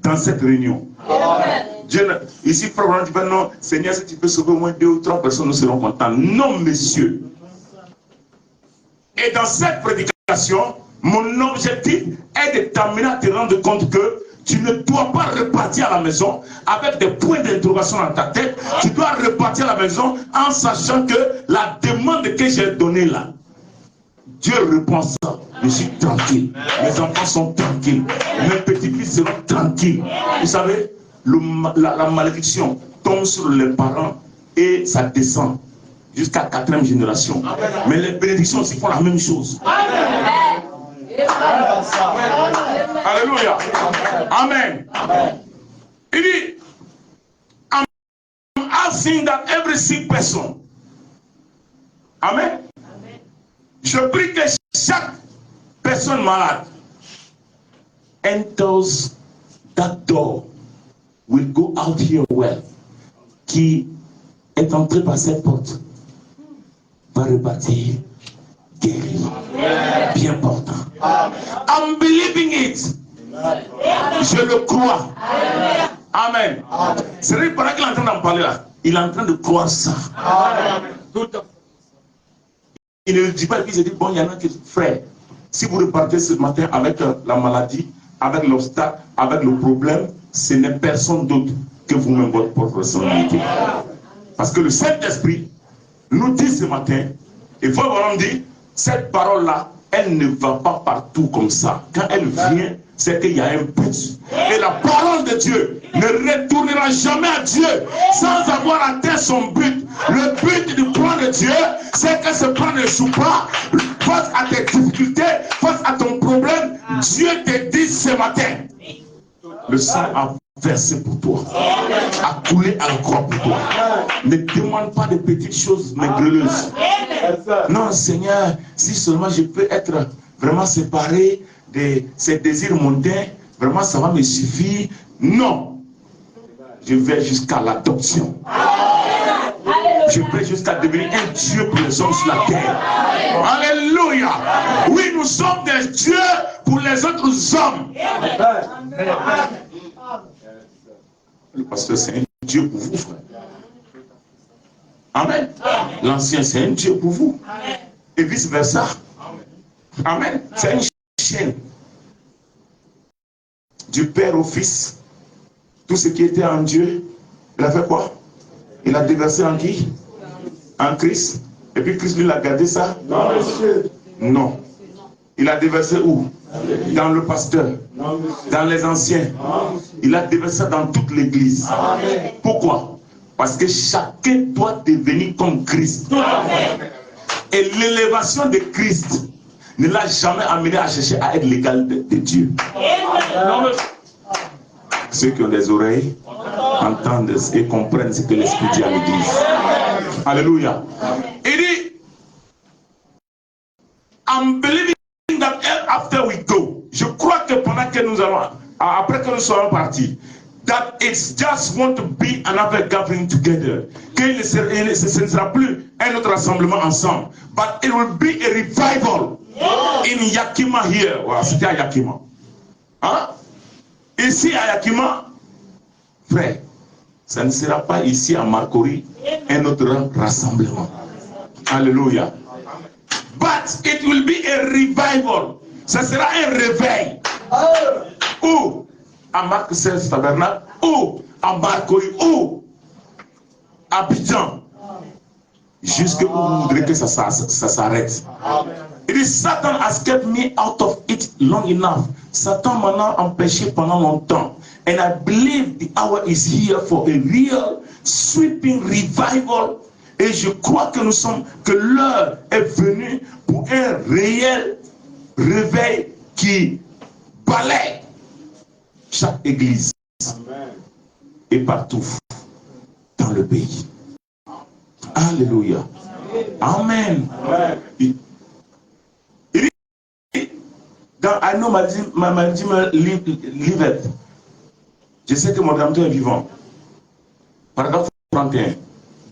dans cette réunion. Amen. Dieu, ici, Frère dit, non, Seigneur, si tu peux sauver au moins 2 ou 3 personnes, nous serons contents. Non, monsieur. Et dans cette prédication, mon objectif est de t'amener à te rendre compte que tu ne dois pas repartir à la maison avec des points d'interrogation dans ta tête. Tu dois repartir à la maison en sachant que la demande que j'ai donnée là, Dieu répond ça. Je suis tranquille. Mes enfants sont tranquilles. Mes petits-fils seront tranquilles. Vous savez, la malédiction tombe sur les parents et ça descend jusqu'à 4e génération. Mais les bénédictions aussi font la même chose. Alléluia. Amen. Il dit, I'm asking that every sick person. Amen. Je prie que chaque personne malade enters that door, will go out here well, qui est entré par cette porte, va repartir guéri, bien portant. I'm believing it. Je le crois. Amen. C'est vrai pendant qu'il est en train d'en parler là, il est en train de croire ça. Il ne le dit pas et puis il se dit, bon, il y en a qui, frère, si vous repartez ce matin avec la maladie, avec l'obstacle, avec le problème, ce n'est personne d'autre que vous-même, votre propre responsabilité. Parce que le Saint-Esprit nous dit ce matin, il faut vraiment dire, cette parole-là, elle ne va pas partout comme ça. Quand elle vient, c'est qu'il y a un but. Et la parole de Dieu ne retournera jamais à Dieu sans avoir atteint son but. Le but du plan de Dieu, c'est que ce plan ne joue pas. Face à tes difficultés, face à ton problème, Dieu te dit ce matin, le sang a versé pour toi, a coulé à la croix pour toi. Ne demande pas de petites choses mais greleuses. Non, Seigneur, si seulement je peux être vraiment séparer de ces désirs mondains, vraiment ça va me suffire. Non. Je vais jusqu'à l'adoption. Je vais jusqu'à devenir un Dieu pour les hommes sur la terre. Alléluia. Oui, nous sommes des dieux pour les autres hommes. Le pasteur, c'est un Dieu pour vous, frère. Amen. L'ancien, c'est un Dieu pour vous. Et vice versa. Amen. C'est une chaîne. Du Père au Fils. Tout ce qui était en Dieu, il a fait quoi? Il a déversé en qui? En Christ. Et puis Christ lui a gardé ça? Non, monsieur. Non. Il a déversé où? Dans le pasteur. Non, dans les anciens. Non, il a déversé ça dans toute l'église. Pourquoi? Parce que chacun doit devenir comme Christ. Amen. Et l'élévation de Christ ne l'a jamais amené à chercher à être l'égal de Dieu. Amen. Ceux qui ont des oreilles entendent et comprennent ce que l'Esprit dit à l'église. Alléluia. Il dit, I'm believing that after we go, je crois que pendant que nous allons, après que nous serons partis, that it's just want to be another gathering together. Que ce ne sera plus un autre rassemblement ensemble, but it will be a revival in Yakima here. Voilà, c'était à Yakima. Hein? Ici à Yakima, frère, ça ne sera pas ici à Marcory un autre rassemblement. Alléluia. But it will be a revival. Ça sera un réveil. Où? À Marc 16 Tabernacle, ou à Marcory, ou à Abidjan. Jusque où vous voudrez que ça s'arrête. It is Satan has kept me out of it long enough. Satan m'a empêché pendant longtemps. And I believe the hour is here for a real sweeping revival. Et je crois que l'heure est venue pour un réel réveil qui balaie chaque église. Amen. Et partout dans le pays. Alléluia. Amen. Amen. Dans I know my Redeemer liveth. Je sais que mon Rédempteur est vivant. Paragraphe 31.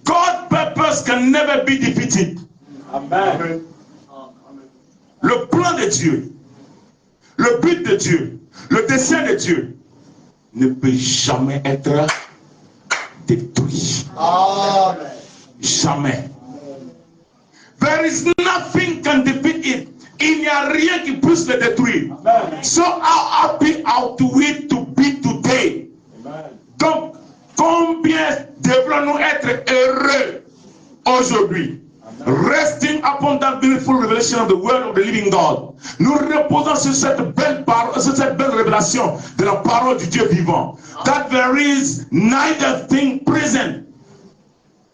God's purpose can never be defeated. Amen. Le plan de Dieu, le but de Dieu, le dessein de Dieu ne peut jamais être détruit. Amen. Jamais. There is nothing can defeat it. Il n'y a rien qui puisse le détruire. Amen. So how happy are we to be today? Amen. Donc, combien devrons-nous être heureux aujourd'hui? Resting upon that beautiful revelation of the word of the living God. Nous reposons sur cette belle parole, sur cette belle révélation de la parole du Dieu vivant. That there is neither thing present.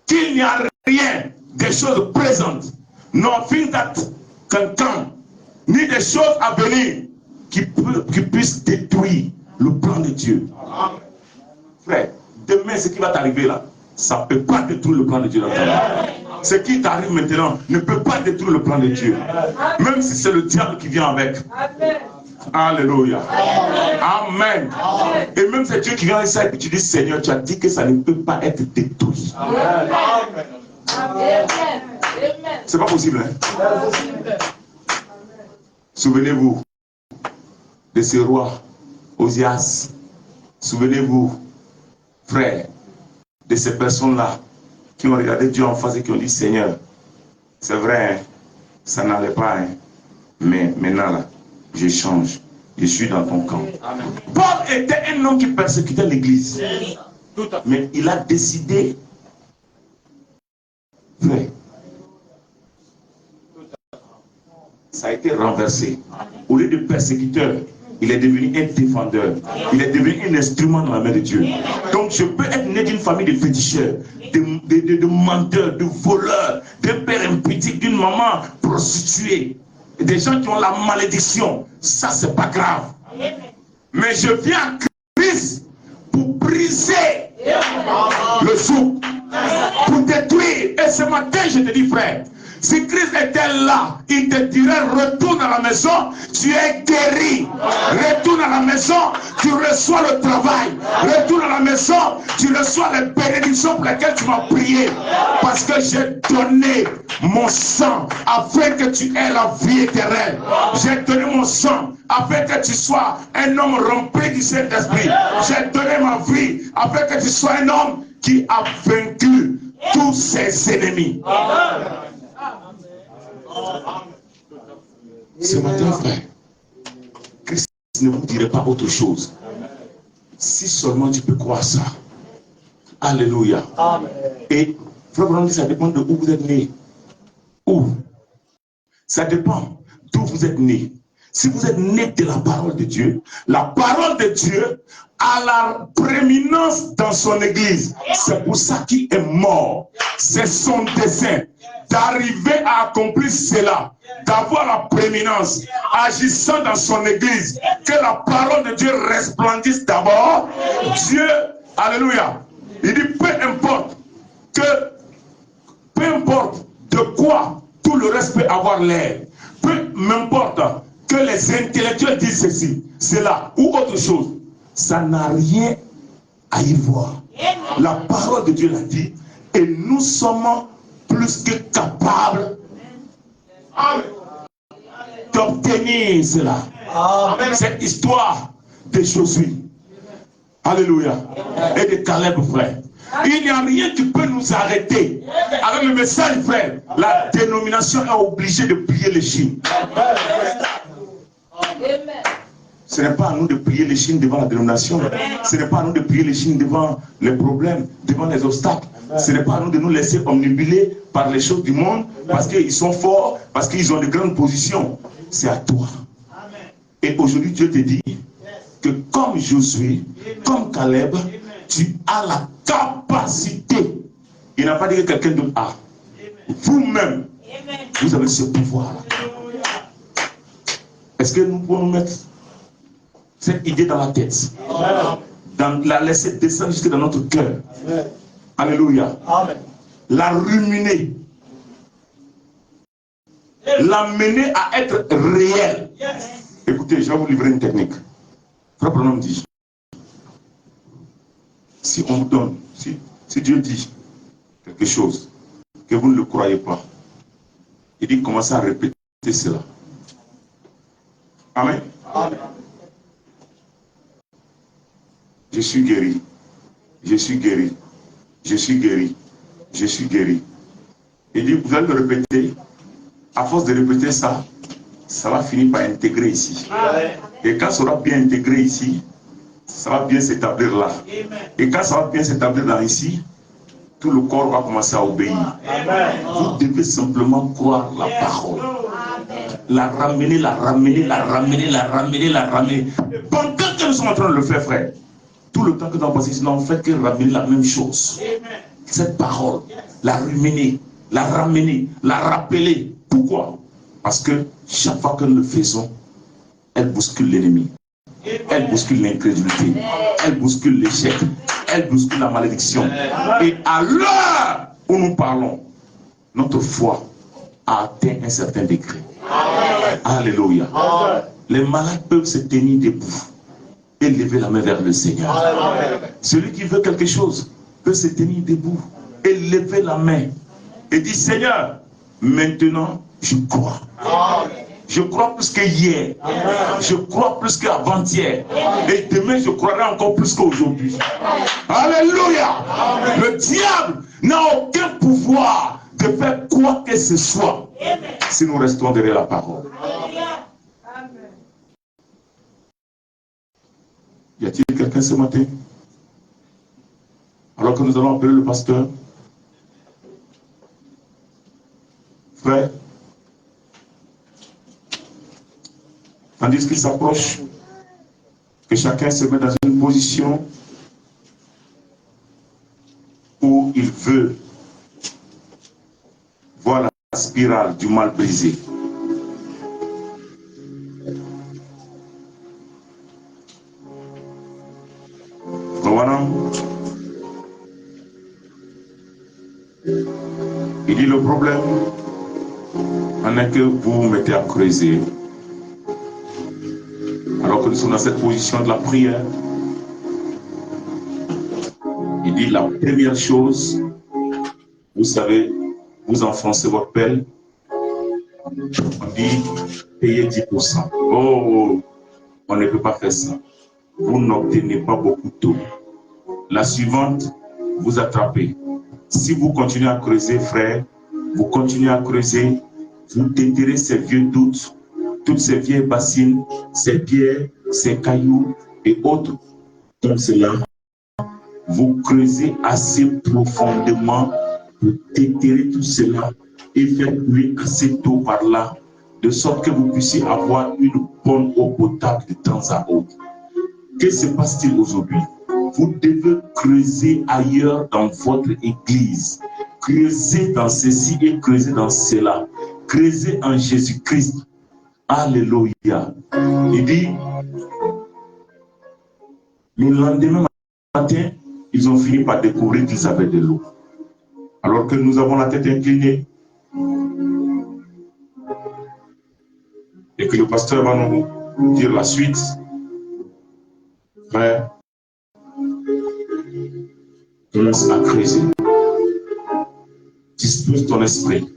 Qu'il n'y a rien des choses présentes. Nothing that can come. Ni des choses à venir qui puissent détruire le plan de Dieu. Amen. Frère, demain ce qui va t'arriver là, ça ne peut pas détruire le plan de Dieu dans ta vie. Ce qui t'arrive maintenant ne peut pas détruire le plan de Dieu. Même si c'est le diable qui vient avec. Amen. Alléluia. Amen. Amen. Et même c'est Dieu qui vient avec ça et puis tu dis Seigneur, tu as dit que ça ne peut pas être détruit. Amen. Amen. C'est pas possible, hein? Souvenez-vous de ce roi, Osias. Souvenez-vous, frère, de ces personnes-là qui ont regardé Dieu en face et qui ont dit Seigneur, c'est vrai, hein, ça n'allait pas, hein, mais maintenant là, je change, je suis dans ton camp. Amen. Paul était un homme qui persécutait l'église, mais il a décidé, frère, ça a été renversé. Au lieu de persécuteur, il est devenu un défendeur. Il est devenu un instrument dans la main de Dieu. Donc je peux être né d'une famille de féticheurs, de menteurs, de voleurs, d'un père impudique, d'une maman prostituée, des gens qui ont la malédiction. Ça, c'est pas grave. Mais je viens à Christ pour briser le souk, pour détruire. Et ce matin, je te dis, frère, Si Christ était là, il te dirait retourne à la maison, tu es guéri. Retourne à la maison, tu reçois le travail. Retourne à la maison, tu reçois les bénédictions pour lesquelles tu m'as prié. Parce que j'ai donné mon sang afin que tu aies la vie éternelle. J'ai donné mon sang afin que tu sois un homme rempli du Saint-Esprit. J'ai donné ma vie afin que tu sois un homme qui a vaincu tous ses ennemis. Ce matin, frère, Christ ne vous dirait pas autre chose. Si seulement tu peux croire ça. Alléluia. Amen. Et frère Brandy, ça dépend de où vous êtes né. Où? Ça dépend d'où vous êtes né. Si vous êtes né de la parole de Dieu, la parole de Dieu a la prééminence dans son église. C'est pour ça qu'il est mort. C'est son dessein d'arriver à accomplir cela, d'avoir la prééminence, agissant dans son église, que la parole de Dieu resplendisse d'abord. Dieu, alléluia, il dit peu importe de quoi tout le reste peut avoir l'air, peu m'importe que les intellectuels disent ceci, cela ou autre chose, ça n'a rien à y voir. La parole de Dieu l'a dit et nous sommes plus que capables d'obtenir cela. Amen. Cette histoire de Josué, alléluia, et de Caleb, frère. Il n'y a rien qui peut nous arrêter. Avec le message, frère, la dénomination est obligée de plier les chines. Ce n'est pas à nous de plier les chines devant la dénomination. Ce n'est pas à nous de plier les chines devant les problèmes, devant les obstacles. Ce n'est pas à nous de nous laisser omnibuler par les choses du monde parce qu'ils sont forts, parce qu'ils ont de grandes positions. C'est à toi. Et aujourd'hui, Dieu te dit que comme Josué, comme Caleb, tu as la capacité. Il n'a pas dit que quelqu'un d'autre a. Vous-même, vous avez ce pouvoir-là. Est-ce que nous pouvons nous mettre cette idée dans la tête, la laisser descendre jusque dans notre cœur? Alléluia. Amen. La ruminer, l'amener à être réel. Écoutez, je vais vous livrer une technique. Frère Branham dit, si on vous donne, si Dieu dit quelque chose, que vous ne le croyez pas, il dit commencez à répéter cela. Amen. Amen. Je suis guéri. Je suis guéri. Je suis guéri. Je suis guéri. Il dit, vous allez le répéter. À force de répéter ça, ça va finir par intégrer ici. Et quand ça sera bien intégré ici, ça va bien s'établir là. Et quand ça va bien s'établir là ici, tout le corps va commencer à obéir. Vous devez simplement croire la parole. La ramener, la ramener, la ramener, la ramener, la ramener. Pendant que nous sommes en train de le faire, frère, tout le temps que nous avons passé ici, nous n'avons fait que ramener la même chose. Cette parole, la ruminer, la ramener, la rappeler. Pourquoi? Parce que chaque fois que nous le faisons, elle bouscule l'ennemi. Elle bouscule l'incrédulité. Elle bouscule l'échec. Elle bouscule la malédiction. Et à l'heure où nous parlons, notre foi a atteint un certain degré. Alléluia. Les malades peuvent se tenir debout et lever la main vers le Seigneur. Celui qui veut quelque chose peut se tenir debout et lever la main et dire, Seigneur, maintenant je crois. Je crois plus que hier. Je crois plus qu'avant-hier. Et demain, je croirai encore plus qu'aujourd'hui. Alléluia. Le diable n'a aucun pouvoir de faire quoi que ce soit si nous restons derrière la parole. Y a-t-il quelqu'un ce matin? Alors que nous allons appeler le pasteur. Frère, tandis qu'il s'approche, que chacun se met dans une position où il veut voir la spirale du mal brisée. Voilà. Il dit le problème, Pendant que vous vous mettez à creuser, alors que nous sommes dans cette position de la prière, il dit la première chose, vous savez, vous enfoncez votre pelle, on dit payez 10%. Oh, on ne peut pas faire ça. Vous n'obtenez pas beaucoup d'eau. La suivante, vous attrapez. Si vous continuez à creuser, frère, vous continuez à creuser, vous déterrez ces vieux doutes, toutes ces vieilles bassines, ces pierres, ces cailloux et autres comme cela. Vous creusez assez profondément pour déterrer tout cela et faire couler assez d'eau par là, de sorte que vous puissiez avoir une bonne eau potable de temps à autre. Que se passe-t-il aujourd'hui? Vous devez creuser ailleurs dans votre église. Creuser dans ceci et creuser dans cela. Creuser en Jésus-Christ. Alléluia. Il dit, le lendemain matin, ils ont fini par découvrir qu'ils avaient de l'eau. Alors que nous avons la tête inclinée. Et que le pasteur va nous dire la suite. Frère, commence à creuser. Dispose ton esprit.